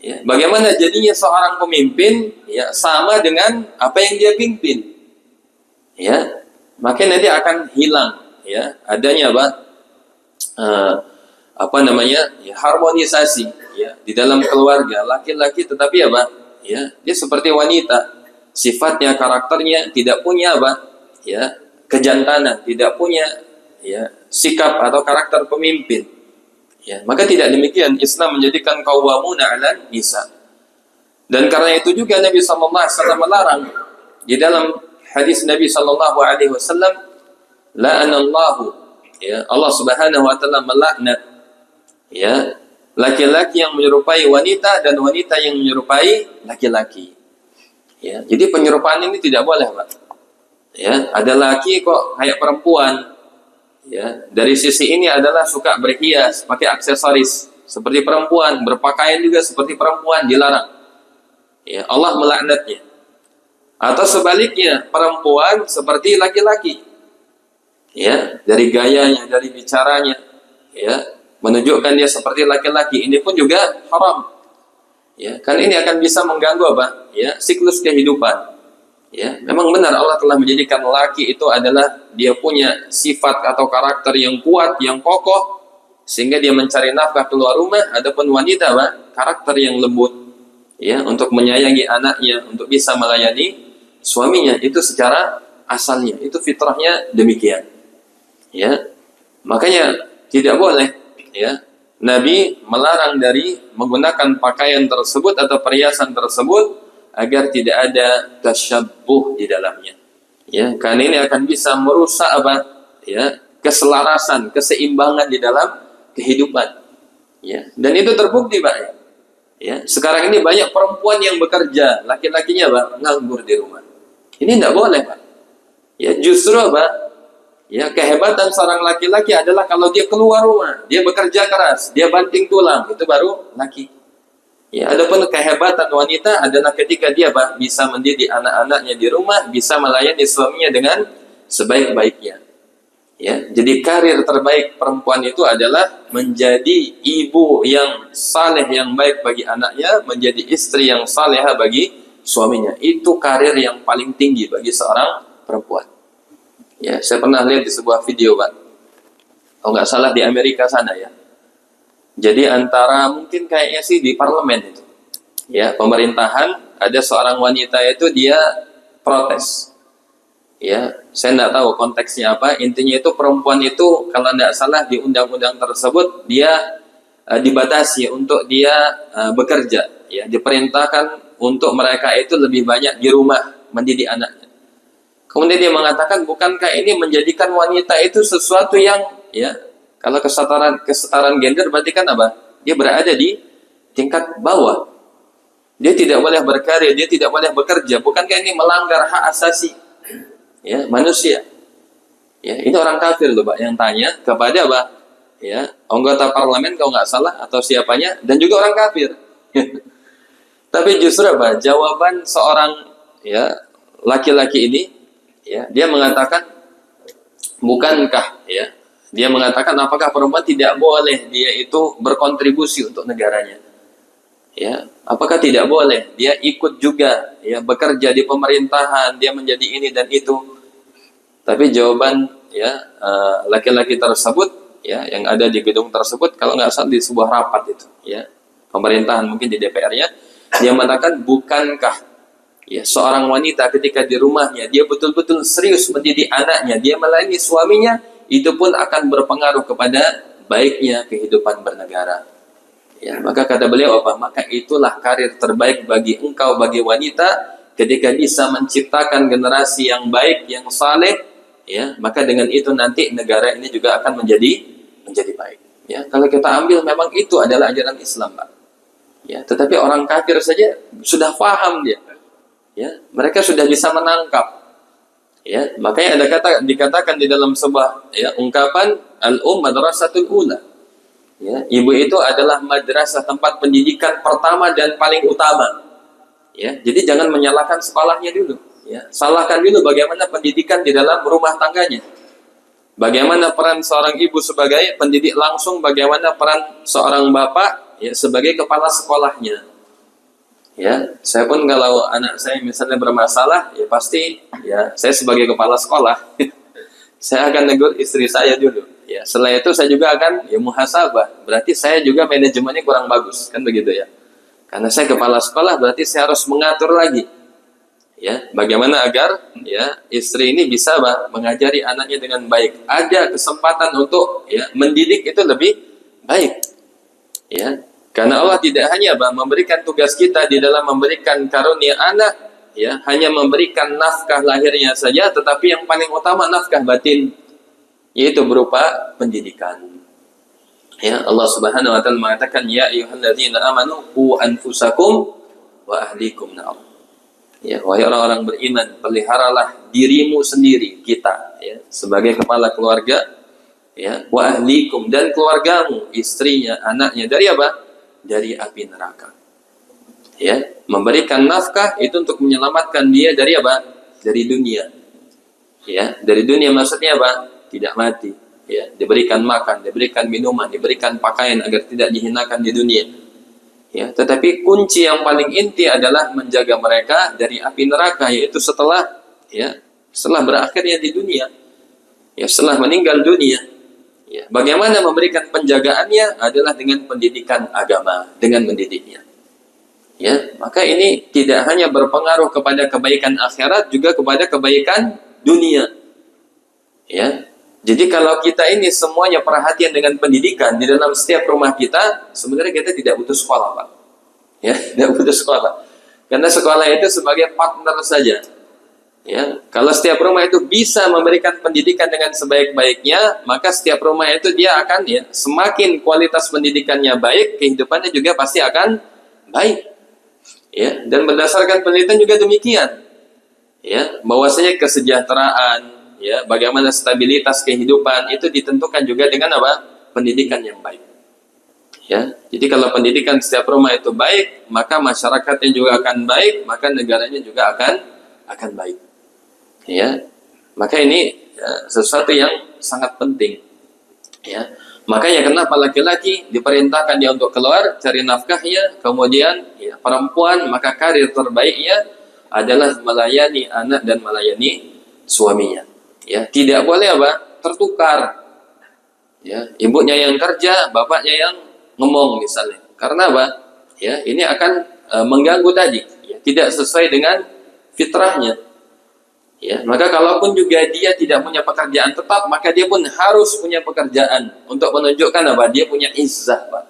Ya, bagaimana jadinya seorang pemimpin, ya, sama dengan apa yang dia pimpin. Ya, maka nanti akan hilang, ya, adanya apa namanya, ya, harmonisasi, ya, di dalam keluarga. Laki-laki tetapi apa? Ya, dia seperti wanita. Sifatnya, karakternya tidak punya apa? Ya, kejantanan, tidak punya, ya, sikap atau karakter pemimpin. Ya, maka tidak demikian Islam menjadikan qawwamuna 'alan nisa. Dan karena itu juga Nabi sallallahu alaihi wasallam melarang di dalam hadis Nabi sallallahu alaihi wasallam, la'anallahu, ya, Allah Subhanahu wa taala melaknat, ya, laki-laki yang menyerupai wanita dan wanita yang menyerupai laki-laki. Ya, jadi penyerupaan ini tidak boleh, Pak. Ya, ada laki kok kayak perempuan. Ya, dari sisi ini adalah suka berhias, pakai aksesoris seperti perempuan, berpakaian juga seperti perempuan, dilarang. Ya, Allah melaknatnya. Atau sebaliknya, perempuan seperti laki-laki. Ya, dari gayanya, dari bicaranya, ya, menunjukkan dia seperti laki-laki. Ini pun juga haram. Ya, kan ini akan bisa mengganggu apa? Ya, siklus kehidupan. Ya, memang benar Allah telah menjadikan laki itu adalah dia punya sifat atau karakter yang kuat, yang kokoh, sehingga dia mencari nafkah keluar rumah. Adapun wanita, Pak, karakter yang lembut, ya, untuk menyayangi anaknya, untuk bisa melayani suaminya, itu secara asalnya, itu fitrahnya demikian. Ya, makanya tidak boleh, ya. Nabi melarang dari menggunakan pakaian tersebut atau perhiasan tersebut agar tidak ada tasyabbuh di dalamnya. Ya, karena ini akan bisa merusak apa? Ya, keselarasan, keseimbangan di dalam kehidupan. Ya, dan itu terbukti, Pak. Ya, sekarang ini banyak perempuan yang bekerja, laki-lakinya Pak nganggur di rumah. Ini tidak boleh, Pak. Ya, justru apa? Ya, kehebatan seorang laki-laki adalah kalau dia keluar rumah, dia bekerja keras, dia banting tulang, itu baru laki. Ya, adapun kehebatan wanita adalah ketika dia Pak bisa mendidik anak-anaknya di rumah, bisa melayani suaminya dengan sebaik-baiknya. Ya, jadi karir terbaik perempuan itu adalah menjadi ibu yang saleh yang baik bagi anaknya, menjadi istri yang saleha bagi suaminya. Itu karir yang paling tinggi bagi seorang perempuan. Ya, saya pernah lihat di sebuah video, Pak. Kalau nggak salah di Amerika sana ya. Jadi antara mungkin kayaknya sih di parlemen itu. Ya, pemerintahan ada seorang wanita itu dia protes. Ya, saya tidak tahu konteksnya apa. Intinya itu perempuan itu kalau tidak salah di undang-undang tersebut dia dibatasi untuk dia bekerja. Ya, diperintahkan untuk mereka itu lebih banyak di rumah mendidik anaknya. Kemudian dia mengatakan, bukankah ini menjadikan wanita itu sesuatu yang, ya, kalau kesetaraan gender berarti kan apa? Dia berada di tingkat bawah. Dia tidak boleh berkarya, dia tidak boleh bekerja. Bukankah ini melanggar hak asasi, ya, manusia? Ya, ini orang kafir loh, Pak, yang tanya kepada apa? Ya, anggota parlemen kalau nggak salah atau siapanya, dan juga orang kafir. Tapi justru apa? Jawaban seorang ya laki-laki ini, ya, dia mengatakan, bukankah, ya, dia mengatakan apakah perempuan tidak boleh dia itu berkontribusi untuk negaranya? Ya, apakah tidak boleh dia ikut juga, ya, bekerja di pemerintahan, dia menjadi ini dan itu? Tapi jawaban, ya, laki-laki tersebut, ya, yang ada di gedung tersebut, kalau nggak salah di sebuah rapat itu, ya, pemerintahan mungkin di DPR-nya, dia mengatakan, bukankah, ya, seorang wanita ketika di rumahnya dia betul-betul serius mendidik anaknya, dia melayani suaminya, itu pun akan berpengaruh kepada baiknya kehidupan bernegara. Ya, maka kata beliau apa? Maka itulah karir terbaik bagi engkau, bagi wanita, ketika bisa menciptakan generasi yang baik, yang saleh, ya, maka dengan itu nanti negara ini juga akan menjadi baik. Ya, kalau kita ambil memang itu adalah ajaran Islam, Pak. Ya, tetapi orang kafir saja sudah paham dia. Ya, mereka sudah bisa menangkap. Ya, makanya ada dikatakan di dalam sebuah, ya, ungkapan madrasatul ula. Ya, ibu itu adalah madrasah, tempat pendidikan pertama dan paling utama. Ya, jadi jangan menyalahkan sekolahnya dulu. Ya, salahkan dulu bagaimana pendidikan di dalam rumah tangganya. Bagaimana peran seorang ibu sebagai pendidik langsung, bagaimana peran seorang bapak, ya, sebagai kepala sekolahnya. Ya, saya pun kalau anak saya misalnya bermasalah, ya pasti, ya, saya sebagai kepala sekolah, saya akan negur istri saya dulu. Ya, setelah itu saya juga akan, ya, muhasabah. Berarti saya juga manajemennya kurang bagus, kan begitu ya? Karena saya kepala sekolah, berarti saya harus mengatur lagi. Ya, bagaimana agar, ya, istri ini bisa, Pak, mengajari anaknya dengan baik. Ada kesempatan untuk, ya, mendidik itu lebih baik. Ya. Karena Allah tidak hanya memberikan tugas kita di dalam memberikan karunia anak, ya, hanya memberikan nafkah lahirnya saja, tetapi yang paling utama nafkah batin, yaitu berupa pendidikan. Ya, Allah Subhanahu wa taala mengatakan, ya ayyuhalladzina amanu qu anfusakum wa ahlikum nar. Ya, wahai orang-orang beriman, peliharalah dirimu sendiri, kita, ya, sebagai kepala keluarga, ya, wa ahlikum, dan keluargamu, istrinya, anaknya, dari apa? Dari api neraka. Ya, memberikan nafkah itu untuk menyelamatkan dia dari apa? Dari dunia. Ya, dari dunia maksudnya apa? Tidak mati. Ya, diberikan makan, diberikan minuman, diberikan pakaian agar tidak dihinakan di dunia. Ya, tetapi kunci yang paling inti adalah menjaga mereka dari api neraka, yaitu setelah, ya, setelah berakhirnya di dunia. Ya, setelah meninggal dunia. Ya, bagaimana memberikan penjagaannya adalah dengan pendidikan agama, dengan mendidiknya. Ya, maka ini tidak hanya berpengaruh kepada kebaikan akhirat, juga kepada kebaikan dunia. Ya, Jadi kalau kita ini semuanya perhatian dengan pendidikan di dalam setiap rumah kita, sebenarnya kita tidak butuh sekolah, Pak. Ya, tidak butuh sekolah. Karena sekolah itu sebagai partner saja. Ya, kalau setiap rumah itu bisa memberikan pendidikan dengan sebaik-baiknya, maka setiap rumah itu dia akan ya semakin kualitas pendidikannya baik, kehidupannya juga pasti akan baik. Ya, dan berdasarkan penelitian juga demikian. Ya, bahwasanya kesejahteraan, ya, bagaimana stabilitas kehidupan itu ditentukan juga dengan apa? Pendidikan yang baik. Ya, jadi kalau pendidikan setiap rumah itu baik, maka masyarakatnya juga akan baik, maka negaranya juga akan baik. Ya, maka ini ya, sesuatu yang sangat penting. Ya, makanya kenapa laki-laki diperintahkan dia untuk keluar cari nafkahnya, kemudian ya, perempuan maka karir terbaiknya adalah melayani anak dan melayani suaminya. Ya, tidak boleh apa? Tertukar. Ya, ibunya yang kerja, bapaknya yang ngomong misalnya. Karena apa? Ya, ini akan mengganggu tadi. Ya, tidak sesuai dengan fitrahnya. Ya, maka kalaupun juga dia tidak punya pekerjaan tetap, maka dia pun harus punya pekerjaan untuk menunjukkan apa? Dia punya izzah, Pak.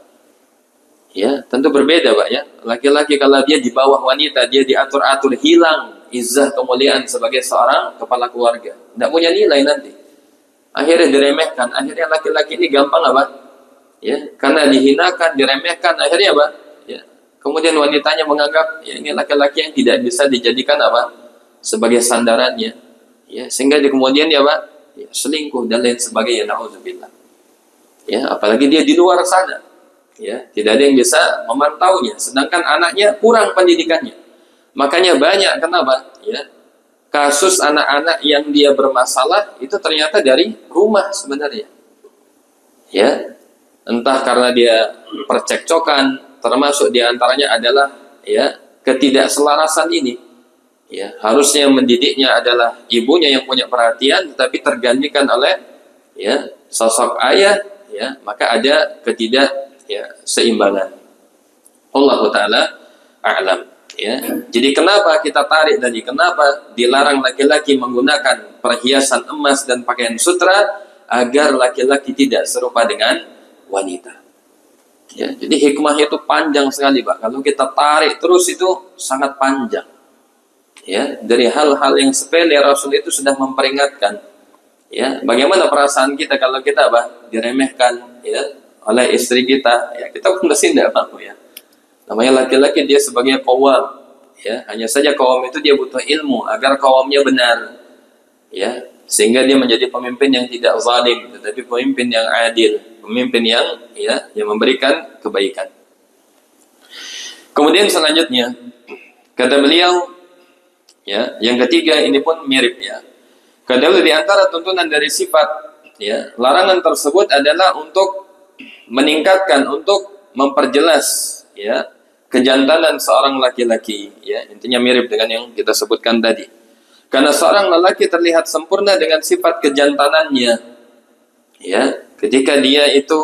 Ya, tentu berbeda, Pak ya. Laki-laki kalau dia di bawah wanita, dia diatur-atur, hilang izzah kemuliaan sebagai seorang kepala keluarga. Tidak punya nilai nanti. Akhirnya diremehkan. Akhirnya laki-laki ini gampang apa? Ya, karena dihinakan, diremehkan, akhirnya apa? Ya, kemudian wanitanya menganggap ya ini laki-laki yang tidak bisa dijadikan apa? Sebagai sandarannya. Ya, sehingga kemudian dia apa? Ya, selingkuh dan lain sebagainya. Nauzubillah. Ya, apalagi dia di luar sana. Ya, tidak ada yang bisa memantaunya, sedangkan anaknya kurang pendidikannya. Makanya banyak kenapa? Ya, kasus anak-anak yang dia bermasalah itu ternyata dari rumah sebenarnya. Ya, entah karena dia percekcokan, termasuk diantaranya adalah ya ketidakselarasan ini. Ya, harusnya mendidiknya adalah ibunya yang punya perhatian, tetapi tergantikan oleh ya sosok ayah. Ya, maka ada ketidakseimbangan. Allah Taala a'lam. Ya, jadi kenapa kita tarik tadi? Kenapa dilarang laki-laki menggunakan perhiasan emas dan pakaian sutra agar laki-laki tidak serupa dengan wanita? Ya, jadi hikmahnya itu panjang sekali, Pak. Kalau kita tarik terus itu sangat panjang. Ya, dari hal-hal yang sepele Rasul itu sudah memperingatkan. Ya, bagaimana perasaan kita kalau kita diremehkan ya oleh istri kita? Ya, kita pun pasti tidak mau ya. Namanya laki-laki dia sebagai qawwam. Ya, hanya saja qawwam itu dia butuh ilmu agar qawwamnya benar. Ya, sehingga dia menjadi pemimpin yang tidak zalim, tetapi pemimpin yang adil, pemimpin yang yang memberikan kebaikan. Kemudian selanjutnya kata beliau ya, yang ketiga ini pun mirip ya. Kata beliau di antara tuntunan dari sifat ya, larangan tersebut adalah untuk meningkatkan, untuk memperjelas ya kejantanan seorang laki-laki ya, intinya mirip dengan yang kita sebutkan tadi. Karena seorang lelaki terlihat sempurna dengan sifat kejantanannya ya, ketika dia itu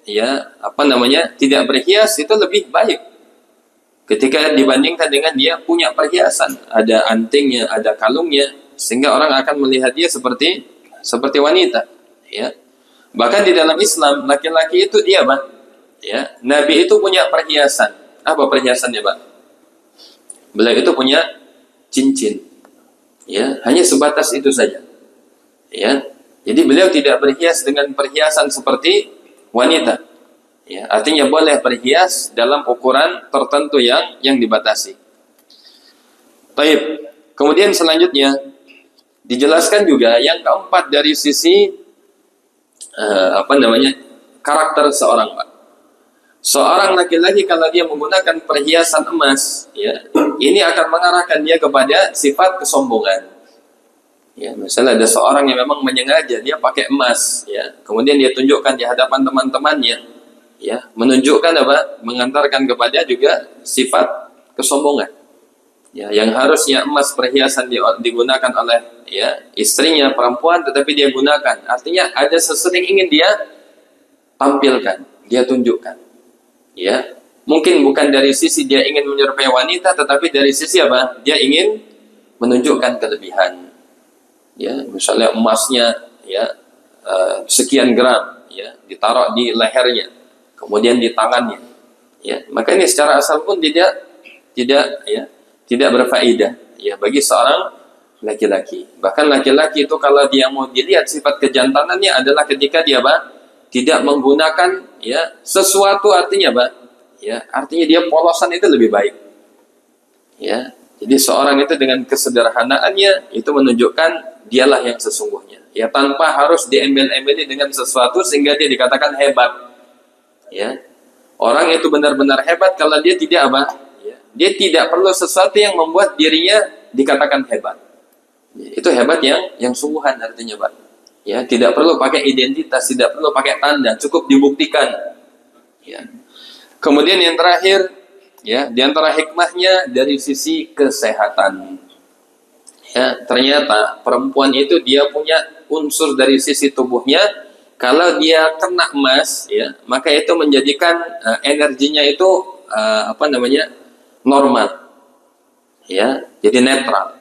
ya tidak berhias itu lebih baik ketika dibandingkan dengan dia punya perhiasan, ada antingnya, ada kalungnya, sehingga orang akan melihat dia seperti wanita ya. Bahkan di dalam Islam laki-laki itu dia ya, Nabi itu punya perhiasan. Apa perhiasannya, Pak? Beliau itu punya cincin. Ya, hanya sebatas itu saja. Ya. Jadi beliau tidak berhias dengan perhiasan seperti wanita. Ya, artinya boleh berhias dalam ukuran tertentu yang dibatasi. Baik. Kemudian selanjutnya dijelaskan juga yang keempat dari sisi karakter seorang, Pak. Seorang laki-laki kalau dia menggunakan perhiasan emas, ya, ini akan mengarahkan dia kepada sifat kesombongan. Ya, misalnya ada seorang yang memang menyengaja dia pakai emas, ya, kemudian dia tunjukkan di hadapan teman-temannya, ya, menunjukkan mengantarkan kepada juga sifat kesombongan. Ya, yang harusnya emas perhiasan digunakan oleh ya istrinya perempuan, tetapi dia gunakan. Artinya ada sesuatu yang ingin dia tampilkan, dia tunjukkan. Ya, mungkin bukan dari sisi dia ingin menyerupai wanita, tetapi dari sisi dia ingin menunjukkan kelebihan. Ya, misalnya emasnya ya sekian gram, ya, ditaruh di lehernya, kemudian di tangannya, ya, maka ini secara asal pun tidak berfaedah, ya, bagi seorang laki-laki. Bahkan laki-laki itu kalau dia mau dilihat sifat kejantanannya adalah ketika dia tidak menggunakan, ya, sesuatu, artinya ya, artinya dia polosan itu lebih baik, ya. Jadi seorang itu dengan kesederhanaannya itu menunjukkan dialah yang sesungguhnya, ya, tanpa harus diembel-embeli dengan sesuatu sehingga dia dikatakan hebat, ya. Orang itu benar-benar hebat kalau dia tidak ya, dia tidak perlu sesuatu yang membuat dirinya dikatakan hebat. Itu hebat yang sungguhan artinya, Pak. Ya, tidak perlu pakai identitas, tidak perlu pakai tanda, cukup dibuktikan. Ya. Kemudian yang terakhir, ya, di antara hikmahnya dari sisi kesehatan. Ya, ternyata perempuan itu dia punya unsur dari sisi tubuhnya, kalau dia kena emas, ya, maka itu menjadikan energinya itu normal, ya, jadi netral.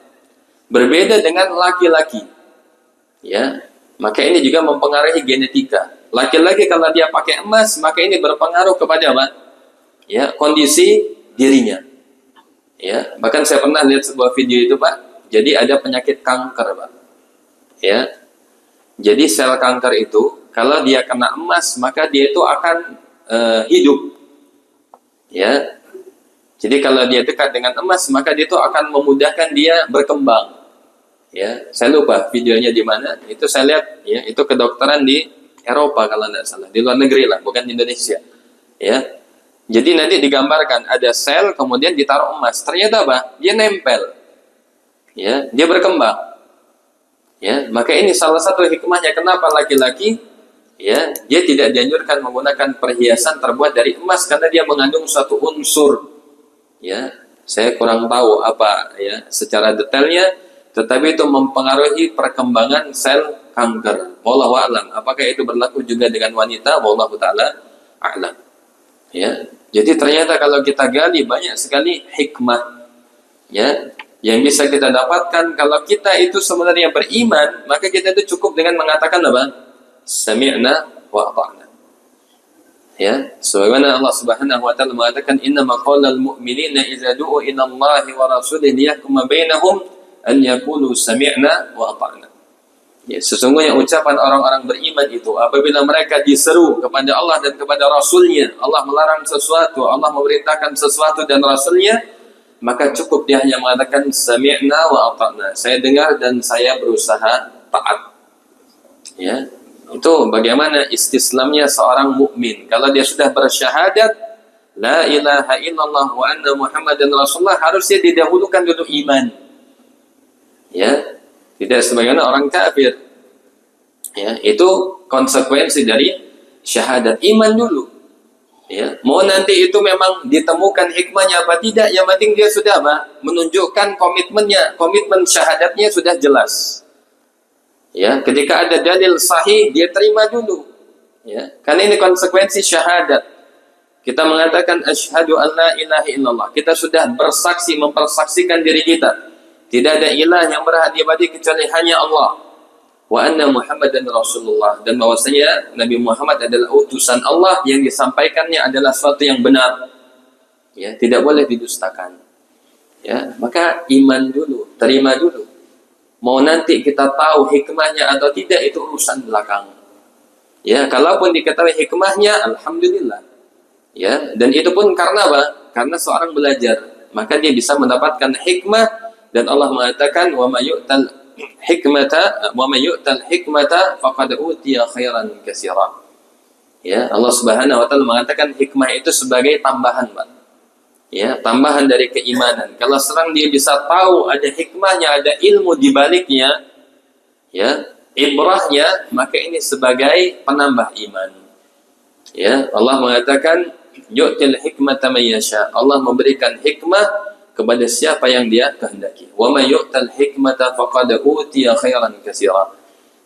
Berbeda dengan laki-laki, ya, maka ini juga mempengaruhi genetika. Laki-laki kalau dia pakai emas, maka ini berpengaruh kepada ya, kondisi dirinya. Ya, bahkan saya pernah lihat sebuah video itu, Pak. Jadi ada penyakit kanker, Pak. Ya, jadi sel kanker itu kalau dia kena emas, maka dia itu akan hidup. Ya. Jadi kalau dia dekat dengan emas, maka dia itu akan memudahkan dia berkembang. Ya, saya lupa videonya di mana. Itu saya lihat, ya, itu kedokteran di Eropa kalau tidak salah, di luar negeri lah, bukan di Indonesia. Ya. Jadi nanti digambarkan ada sel kemudian ditaruh emas. Ternyata dia nempel. Ya, dia berkembang. Ya, maka ini salah satu hikmahnya kenapa laki-laki, ya, dia tidak dianjurkan menggunakan perhiasan terbuat dari emas karena dia mengandung suatu unsur. Ya, saya kurang tahu apa, ya, secara detailnya, tetapi itu mempengaruhi perkembangan sel kanker. Wallahu a'lam. Apakah itu berlaku juga dengan wanita? Wallahu taala a'lam. Ya, jadi ternyata kalau kita gali banyak sekali hikmah, ya, yang bisa kita dapatkan kalau kita itu sebenarnya beriman, maka kita itu cukup dengan mengatakan Sami'na wa ata'na. Ya, sebagaimana Allah Subhanahu wa taala mengatakan innama qaulal mu'minina idza du'u ila Allahi wa rasulihi liyahkuma bainahum an yaqulu sami'na wa ata'na. Ya, sesungguhnya ucapan orang-orang beriman itu apabila mereka diseru kepada Allah dan kepada Rasulnya, Allah melarang sesuatu, Allah memerintahkan sesuatu dan Rasulnya, maka cukup dia hanya mengatakan sami'na wa ata'na. Saya dengar dan saya berusaha taat. Ya, itu bagaimana istislamnya seorang mukmin. Kalau dia sudah bersyahadat la ilaha illallah wa anna muhammadan rasulullah, harusnya didahulukan dulu iman. Ya, tidak sebagaimana orang kafir. Ya, itu konsekuensi dari syahadat, iman dulu. Ya, mau nanti itu memang ditemukan hikmahnya apa tidak, yang penting dia sudah menunjukkan komitmennya, komitmen syahadatnya sudah jelas. Ya, ketika ada dalil sahih dia terima dulu. Ya, karena ini konsekuensi syahadat. Kita mengatakan asyhadu an la ilaha illallah. Kita sudah bersaksi, mempersaksikan diri kita tidak ada ilah yang berhak diibadahi kecuali hanya Allah. Wa anna Muhammadan Rasulullah, dan bahwasanya Nabi Muhammad adalah utusan Allah yang disampaikannya adalah sesuatu yang benar. Ya, tidak boleh didustakan. Ya, maka iman dulu, terima dulu. Mau nanti kita tahu hikmahnya atau tidak itu urusan belakang. Ya, kalaupun diketahui hikmahnya, alhamdulillah. Ya, dan itu pun karena karena seorang belajar, maka dia bisa mendapatkan hikmah. Dan Allah mengatakan wa may yu'tal hikmata faqad utiya khairan katsira. Ya, Allah Subhanahu wa taala mengatakan hikmah itu sebagai tambahan, Pak. Ya, tambahan dari keimanan. Kalau seorang dia bisa tahu ada hikmahnya, ada ilmu di baliknya, ya, ibrahnya, maka ini sebagai penambah iman. Ya, Allah mengatakan yu'til hikmata may yasha. Allah memberikan hikmah kepada siapa yang dia kehendaki. Wa may yu'tal hikmata faqad utiya khairan katsira.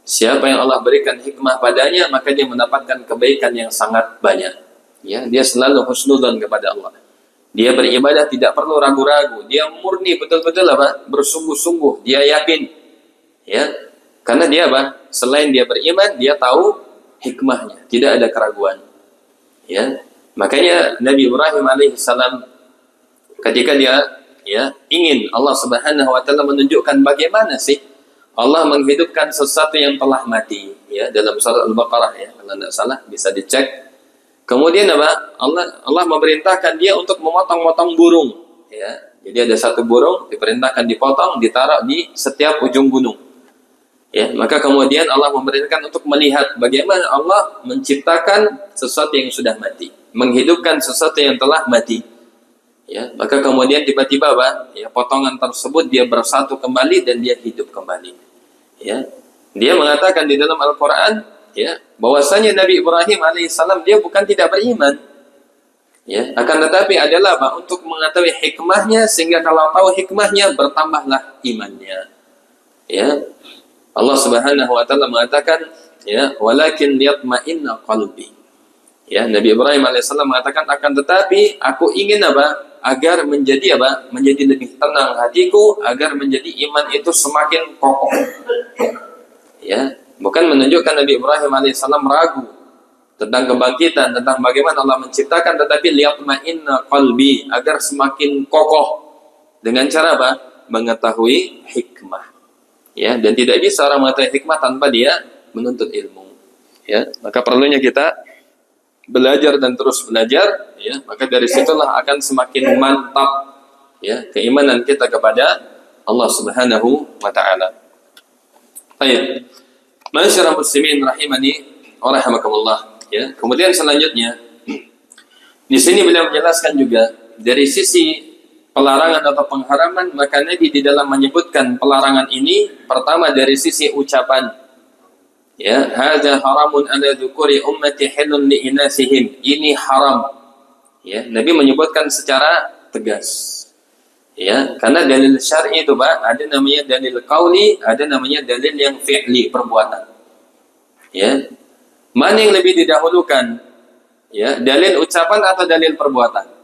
Siapa yang Allah berikan hikmah padanya, maka dia mendapatkan kebaikan yang sangat banyak. Ya, dia selalu husnudzon kepada Allah. Dia beribadah tidak perlu ragu-ragu. Dia murni betul-betul bersungguh-sungguh. Dia yakin. Ya. Karena dia apa? Selain dia beriman, dia tahu hikmahnya, tidak ada keraguan. Ya, makanya Nabi Ibrahim alaihissalam ketika dia ingin Allah Subhanahu wa taala menunjukkan bagaimana sih Allah menghidupkan sesuatu yang telah mati, ya, dalam surat Al-Baqarah, ya, kalau tidak salah bisa dicek. Kemudian apa? Allah memerintahkan dia untuk memotong-motong burung, ya. Jadi ada satu burung diperintahkan dipotong, ditaruh di setiap ujung gunung. Ya, maka kemudian Allah memerintahkan untuk melihat bagaimana Allah menciptakan sesuatu yang sudah mati, menghidupkan sesuatu yang telah mati. Ya, maka kemudian tiba-tiba apa? Ya, potongan tersebut dia bersatu kembali dan dia hidup kembali. Ya, dia mengatakan di dalam Al-Quran, ya, bahwasanya Nabi Ibrahim alaihissalam dia bukan tidak beriman, ya, akan tetapi adalah apa? Untuk mengetahui hikmahnya, sehingga kalau tahu hikmahnya bertambahlah imannya. Ya, Allah Subhanahu wa taala mengatakan, ya, walakin liyatma'inna qalbi. Ya, Nabi Ibrahim alaihissalam mengatakan, akan tetapi aku ingin apa? Agar menjadi apa? Menjadi lebih tenang hatiku, agar menjadi iman itu semakin kokoh. Ya, bukan menunjukkan Nabi Ibrahim alaihissalam ragu tentang kebangkitan, tentang bagaimana Allah menciptakan, tetapi liyatma'inna qalbi, agar semakin kokoh. Dengan cara apa? Mengetahui hikmah. Ya, dan tidak bisa orang mengetahui hikmah tanpa dia menuntut ilmu. Ya, maka perlunya kita belajar dan terus belajar, ya, maka dari situlah akan semakin mantap, ya, keimanan kita kepada Allah Subhanahu wa taala. Baik. Masyaallah muslimin rahimani wa rahimakumullah, ya. Kemudian selanjutnya di sini beliau menjelaskan juga dari sisi pelarangan atau pengharaman, maka Nabi di dalam menyebutkan pelarangan ini pertama dari sisi ucapan, ya, hadza haramun ala dzukuri ummati halun li inasihim, ini haram, ya. Nabi menyebutkan secara tegas, ya, karena dalil syar'i itu Pak, ada namanya dalil qauli, ada namanya dalil yang fi'li, perbuatan, ya. Mana yang lebih didahulukan, ya, dalil ucapan atau dalil perbuatan?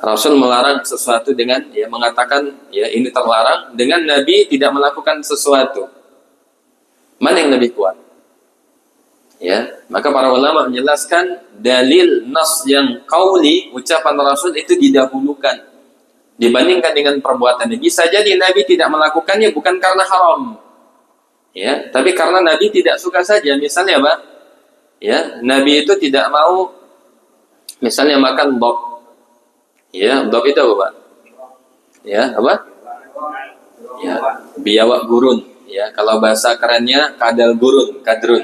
Rasul melarang sesuatu dengan, ya, mengatakan, ya, ini terlarang, dengan Nabi tidak melakukan sesuatu. Mana yang lebih kuat? Ya, maka para ulama menjelaskan dalil nas yang qauli, ucapan Rasul itu didahulukan dibandingkan dengan perbuatannya. Bisa jadi Nabi tidak melakukannya bukan karena haram, ya, tapi karena Nabi tidak suka saja. Misalnya apa? Ya, Nabi itu tidak mau misalnya makan dhab. Ya, dhab itu apa, Pak? Ya, apa? Ya, biawak gurun. Ya, kalau bahasa kerennya kadal gurun, kadrun.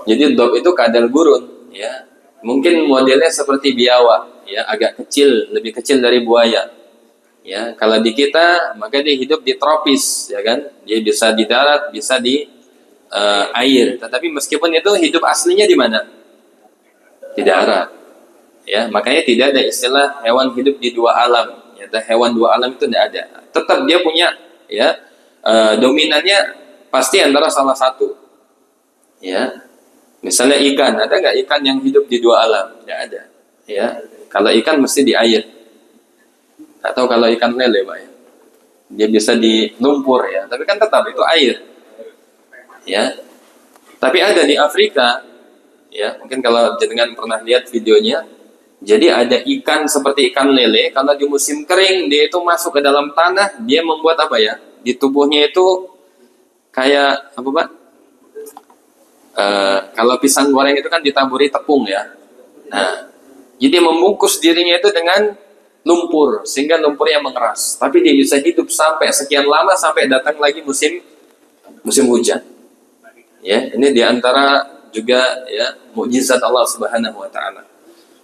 Jadi dhab itu kadal gurun, ya. Mungkin modelnya seperti biawak, ya, agak kecil, lebih kecil dari buaya. Ya, kalau di kita maka dia hidup di tropis, ya kan? Dia bisa di darat, bisa di air. Tetapi meskipun itu hidup aslinya di mana? Di darat. Ya, makanya tidak ada istilah hewan hidup di dua alam. Ya, hewan dua alam itu tidak ada. Tetap dia punya, ya, dominannya pasti antara salah satu. Ya, misalnya ikan, ada nggak ikan yang hidup di dua alam? Tidak ada. Ya, kalau ikan mesti di air. Atau kalau ikan lele, Pak, ya, dia bisa di lumpur, ya. Tapi kan tetap itu air. Ya, tapi ada di Afrika, ya, mungkin kalau jenengan pernah lihat videonya. Jadi ada ikan seperti ikan lele, kalau di musim kering dia itu masuk ke dalam tanah, dia membuat apa, ya? Di tubuhnya itu kayak apa, Pak? Kalau pisang goreng itu kan ditaburi tepung, ya. Nah, jadi membungkus dirinya itu dengan lumpur sehingga lumpurnya mengeras. Tapi dia bisa hidup sampai sekian lama sampai datang lagi musim hujan. Ya, ini diantara juga, ya, mukjizat Allah Subhanahu wa taala.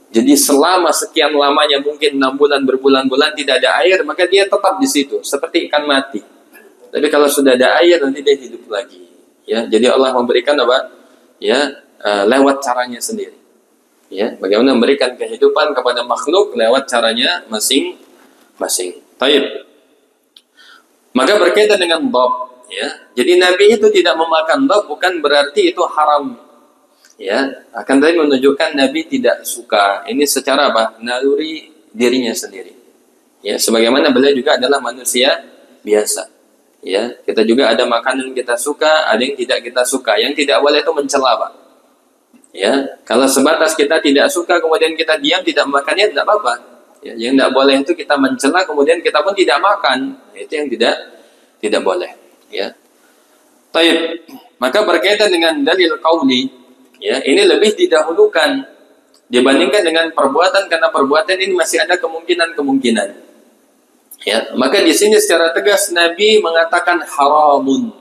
Jadi selama sekian lamanya, mungkin 6 bulan, berbulan-bulan tidak ada air, maka dia tetap di situ seperti ikan mati. Tapi kalau sudah ada air nanti dia hidup lagi. Ya, jadi Allah memberikan apa? Ya, lewat caranya sendiri. Ya, bagaimana memberikan kehidupan kepada makhluk lewat caranya masing-masing. Taib. Maka berkaitan dengan dhab, ya. Jadi Nabi itu tidak memakan dhab bukan berarti itu haram. Ya, akan tadi menunjukkan Nabi tidak suka. Ini secara apa? Naluri dirinya sendiri. Ya, sebagaimana beliau juga adalah manusia biasa. Ya, kita juga ada makanan kita suka, ada yang tidak kita suka. Yang tidak boleh itu mencela, Pak. Ya, kalau sebatas kita tidak suka kemudian kita diam tidak makannya tidak apa-apa. Ya, yang tidak boleh itu kita mencela kemudian kita pun tidak makan. Itu yang tidak boleh. Ya. Taib. Maka berkaitan dengan dalil qauli, ya, ini lebih didahulukan dibandingkan dengan perbuatan karena perbuatan ini masih ada kemungkinan-kemungkinan. Ya, maka di sini secara tegas Nabi mengatakan haramun.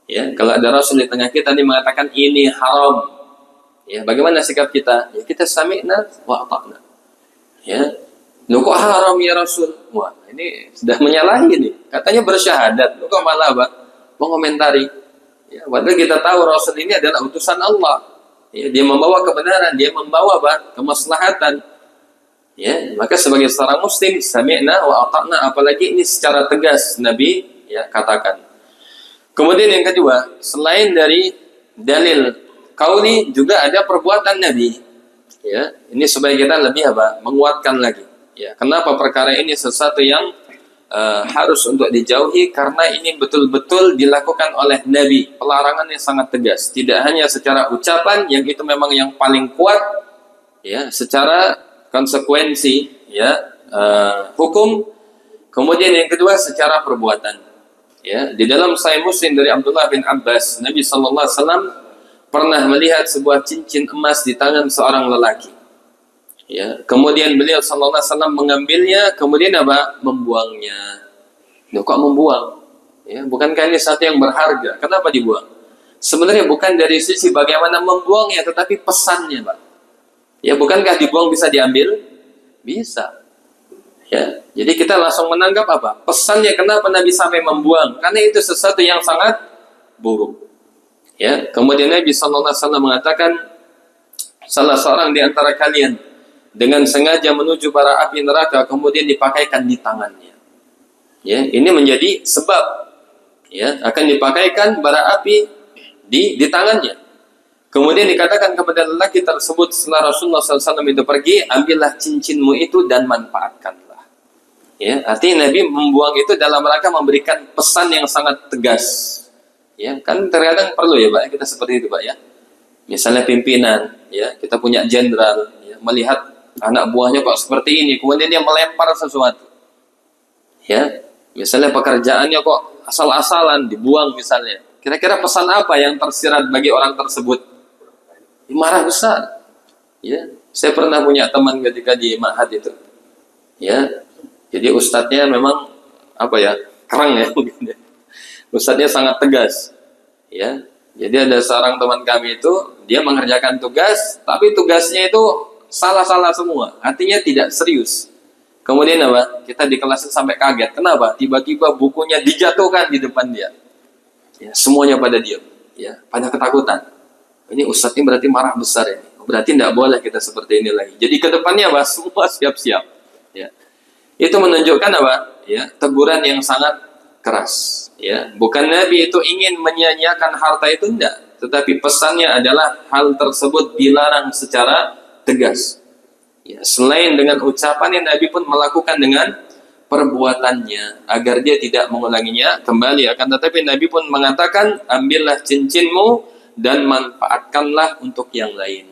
Ya, kalau ada Rasul di tengah kita nih mengatakan ini haram. Ya, bagaimana sikap kita? Ya, kita sami'na wa ata'na. Ya. Lu kok haram ya Rasul? Wah, ini sudah menyalahi nih. Katanya bersyahadat. Lu kok malah apa? Mengomentari. Ya, padahal kita tahu Rasul ini adalah utusan Allah. Ya, dia membawa kebenaran, dia membawa apa? Kemaslahatan. Ya, maka sebagai seorang muslim sami'na wa ata'na, apalagi ini secara tegas Nabi ya katakan. Kemudian yang kedua, selain dari dalil qauli juga ada perbuatan Nabi. Ya, ini supaya kita lebih apa? Menguatkan lagi. Ya, kenapa perkara ini sesuatu yang harus untuk dijauhi karena ini betul-betul dilakukan oleh Nabi. Pelarangan yang sangat tegas, tidak hanya secara ucapan yang itu memang yang paling kuat ya, secara konsekuensi ya hukum, kemudian yang kedua secara perbuatan. Ya, di dalam Sahih Muslim dari Abdullah bin Abbas, Nabi sallallahu alaihi wasallam pernah melihat sebuah cincin emas di tangan seorang lelaki. Ya, kemudian beliau sallallahu alaihi wasallam mengambilnya, kemudian apa? Membuangnya. Loh, kok membuang? Ya, bukankah ini sesuatu yang berharga? Kenapa dibuang? Sebenarnya bukan dari sisi bagaimana membuangnya, tetapi pesannya, Pak. Ya, bukankah dibuang bisa diambil? Bisa. Ya, jadi kita langsung menanggap apa? Pesannya kenapa Nabi sampai membuang? Karena itu sesuatu yang sangat buruk. Ya, kemudian Nabi sallallahu alaihi wasallam mengatakan salah seorang di antara kalian dengan sengaja menuju bara api neraka kemudian dipakaikan di tangannya. Ya, ini menjadi sebab ya akan dipakaikan bara api di tangannya. Kemudian dikatakan kepada lelaki tersebut setelah Rasulullah SAW itu pergi, ambillah cincinmu itu dan manfaatkanlah. Ya, artinya Nabi membuang itu dalam rangka memberikan pesan yang sangat tegas. Ya, kan terkadang perlu ya Pak, kita seperti itu Pak ya. Misalnya pimpinan, ya kita punya jenderal, ya, melihat anak buahnya kok seperti ini, kemudian dia melempar sesuatu. Ya, misalnya pekerjaannya kok asal-asalan dibuang misalnya. Kira-kira pesan apa yang tersirat bagi orang tersebut? Marah besar. Ya, saya pernah punya teman ketika di Ma'had itu. Ya, jadi ustadznya memang apa ya, kerang ya mungkin. Ustadznya sangat tegas. Ya, jadi ada seorang teman kami itu dia mengerjakan tugas, tapi tugasnya itu salah-salah semua. Artinya tidak serius. Kemudian apa? Kita di kelas sampai kaget. Kenapa? Tiba-tiba bukunya dijatuhkan di depan dia. Ya, semuanya pada diam. Ya, pada ketakutan. Ini ustadz ini berarti marah besar ini. Berarti tidak boleh kita seperti ini lagi. Jadi ke depannya apa? Semua siap-siap. Ya. Itu menunjukkan apa? Ya, teguran yang sangat keras. Ya, bukan Nabi itu ingin menyia-nyiakan harta itu tidak, tetapi pesannya adalah hal tersebut dilarang secara tegas. Ya, selain dengan ucapannya, Nabi pun melakukan dengan perbuatannya agar dia tidak mengulanginya kembali. Akan tetapi Nabi pun mengatakan, ambillah cincinmu dan manfaatkanlah untuk yang lain.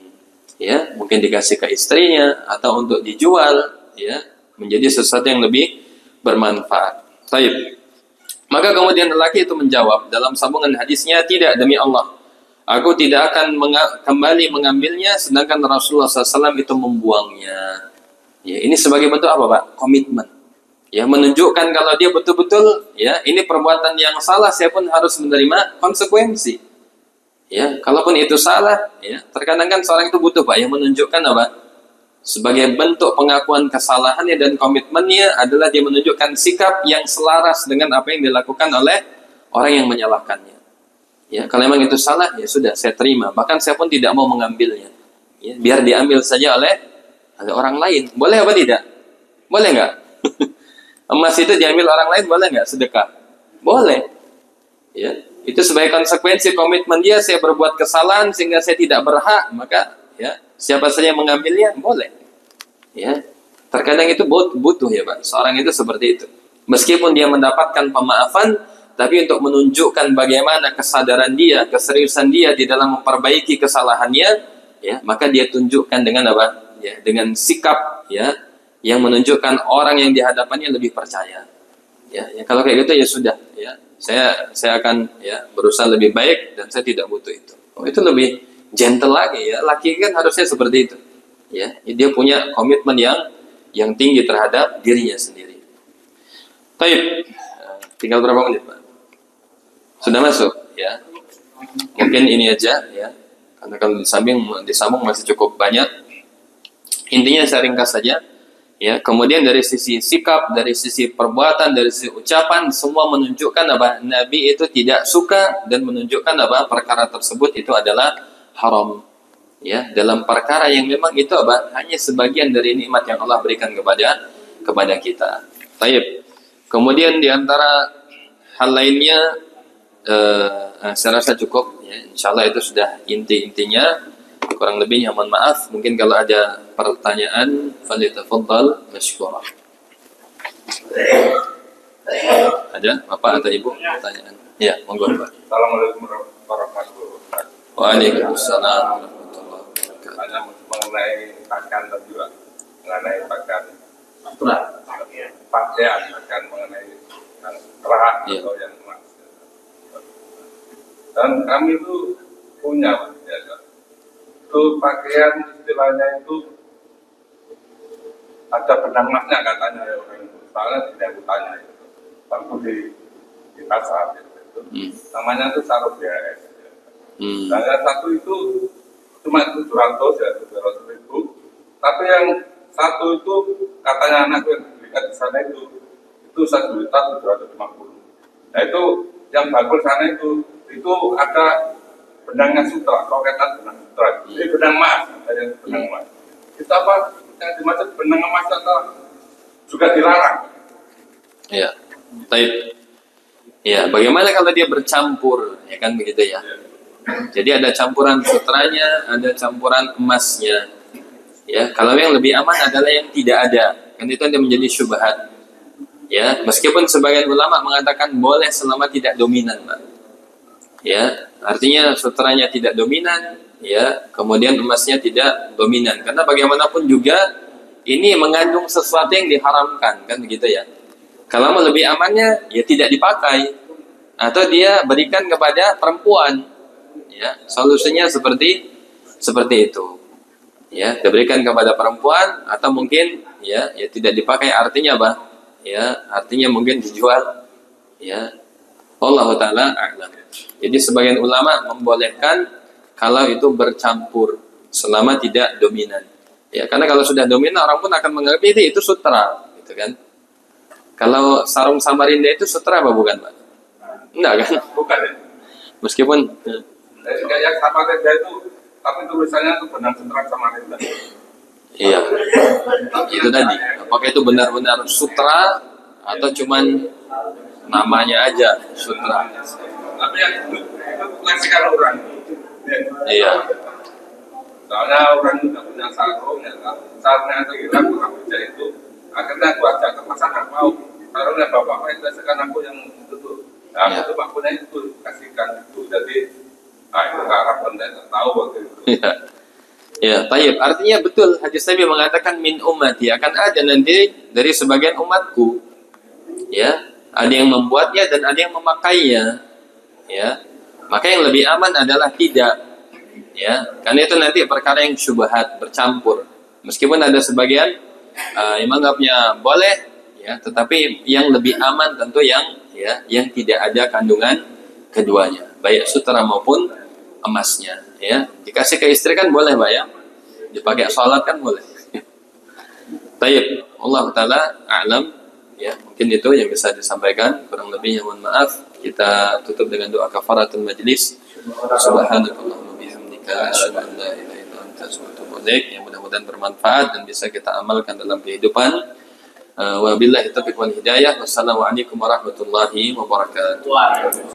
Ya, mungkin dikasih ke istrinya atau untuk dijual, ya, menjadi sesuatu yang lebih bermanfaat. Baik. Maka kemudian lelaki itu menjawab dalam sambungan hadisnya, tidak demi Allah, aku tidak akan kembali mengambilnya sedangkan Rasulullah SAW itu membuangnya. Ya, ini sebagai bentuk apa Pak? Komitmen. Ya, menunjukkan kalau dia betul-betul ya ini perbuatan yang salah, saya pun harus menerima konsekuensi. Ya, kalaupun itu salah, ya, terkadang kan seorang itu butuh Pak yang menunjukkan apa? Sebagai bentuk pengakuan kesalahannya dan komitmennya adalah dia menunjukkan sikap yang selaras dengan apa yang dilakukan oleh orang yang menyalahkannya. Ya, kalau memang itu salah, ya sudah saya terima. Bahkan saya pun tidak mau mengambilnya. Ya, biar diambil saja oleh orang lain. Boleh apa tidak? Boleh nggak? Emas itu diambil orang lain boleh nggak? Sedekah? Boleh. Ya. Itu sebagai konsekuensi komitmen dia, saya berbuat kesalahan sehingga saya tidak berhak, maka ya siapa saja yang mengambilnya boleh. Ya, terkadang itu butuh ya Pak. Seorang itu seperti itu. Meskipun dia mendapatkan pemaafan, Tapi untuk menunjukkan bagaimana kesadaran dia, keseriusan dia di dalam memperbaiki kesalahannya, ya, maka dia tunjukkan dengan apa? Ya, dengan sikap, ya, yang menunjukkan orang yang dihadapannya lebih percaya. Ya, ya, kalau kayak gitu ya sudah, ya, saya akan, ya, berusaha lebih baik dan saya tidak butuh itu. Oh, itu lebih gentle lagi, ya. Laki kan harusnya seperti itu. Ya, dia punya komitmen yang tinggi terhadap dirinya sendiri. Baik, tinggal berapa menit, Pak? Sudah masuk, ya. Mungkin ini aja, ya. Karena kalau disambung masih cukup banyak. Intinya saya ringkas saja, ya. Kemudian dari sisi sikap, dari sisi perbuatan, dari sisi ucapan, semua menunjukkan apa? Nabi itu tidak suka dan menunjukkan apa? Perkara tersebut itu adalah haram. Ya, dalam perkara yang memang itu apa? Hanya sebagian dari nikmat yang Allah berikan kepada kita. Baik. Kemudian di antara hal lainnya, saya rasa cukup. Ya, insyaallah itu sudah inti-intinya. Kurang lebihnya mohon maaf. Mungkin kalau ada pertanyaan, falyatafaddal mashkura. Ada Bapak atau Ibu pertanyaan? Ya, monggo Pak. Assalamualaikum warahmatullahi wabarakatuh. Waalaikumsalam. Hanya mengenai pakaian tadi Pak, mengenai pakaian pakaian mengenai yang kerak atau yang emas. Dan kami itu punya ya, itu pakaian istilahnya itu ada benang emasnya katanya ya orang itu. Soalnya tidak ditanya itu. Waktu di pasar itu. Namanya itu sarung BAS. Dan yang satu itu cuma 700 ya, 700 ribu. Tapi yang satu itu katanya anak yang diberikan di sana itu 1.750.000. Nah itu yang bagus sana itu ada benangnya sutra, koketan benang sutra. Ini benang emas, ada yang benang emas. Itu apa yang dimaksud benang emas atau juga dilarang? Ya, baik. Ya, bagaimana kalau dia bercampur, ya kan begitu ya? Jadi ada campuran sutranya, ada campuran emasnya. Ya, kalau yang lebih aman adalah yang tidak ada. Kan itu yang menjadi syubhat. Ya, meskipun sebagian ulama mengatakan boleh selama tidak dominan, Pak. Ya, artinya sutranya tidak dominan, ya, kemudian emasnya tidak dominan. Karena bagaimanapun juga ini mengandung sesuatu yang diharamkan, kan begitu ya. Kalau mau lebih amannya, ya tidak dipakai atau dia berikan kepada perempuan. Ya, solusinya seperti itu. Ya, diberikan kepada perempuan atau mungkin ya tidak dipakai, artinya apa? Ya, artinya mungkin dijual. Ya. Allah taala a'lam. Jadi sebagian ulama membolehkan kalau itu bercampur selama tidak dominan. Ya, karena kalau sudah dominan orang pun akan menganggap itu sutra, gitu kan? Kalau sarung Samarinda itu sutra apa bukan, Pak? Enggak kan? Bukan ya. Meskipun yang Samarinda itu, tapi tulisannya itu benang sutra Samarinda. iya. Itu tadi. Apakah itu benar-benar sutra atau cuman namanya aja sutra? Tapi yang itu klasik orang. Iya. Soalnya orang juga punya sarung, ya kan? Sarungnya itu hilang, aku kerja itu. Akhirnya aku ajak ke pasar, nggak mau. Sarungnya bapak itu sekarang aku yang itu tuh. Nah, Ya. itu bakunya itu kasihkan itu. Jadi, itu nggak harapan saya tahu waktu itu. Ya. Ya, tayyib. Artinya betul hadis Nabi mengatakan min ummati, akan ada nanti dari sebagian umatku. Ya, ada yang membuatnya dan ada yang memakainya. Ya. Maka yang lebih aman adalah tidak. Ya, karena itu nanti perkara yang syubhat, bercampur. Meskipun ada sebagian yang menganggapnya boleh, ya, tetapi yang lebih aman tentu yang tidak ada kandungan keduanya, baik sutra maupun emasnya. Ya, dikasih ke istri kan boleh, Pak, ya. Dipakai sholat kan boleh. Tayyib, Allah taala a'lam. Ya, mungkin itu yang bisa disampaikan. Kurang lebihnya mohon maaf. Kita tutup dengan doa kafaratul majlis. Subhanakallahumma bihamdika asyhadu an la ilaha illa anta astaghfiruka wa atubu ilaik. Yang mudah-mudahan bermanfaat dan bisa kita amalkan dalam kehidupan. Wabillahi taufiq wal hidayah. Wassalamualaikum warahmatullahi wabarakatuh.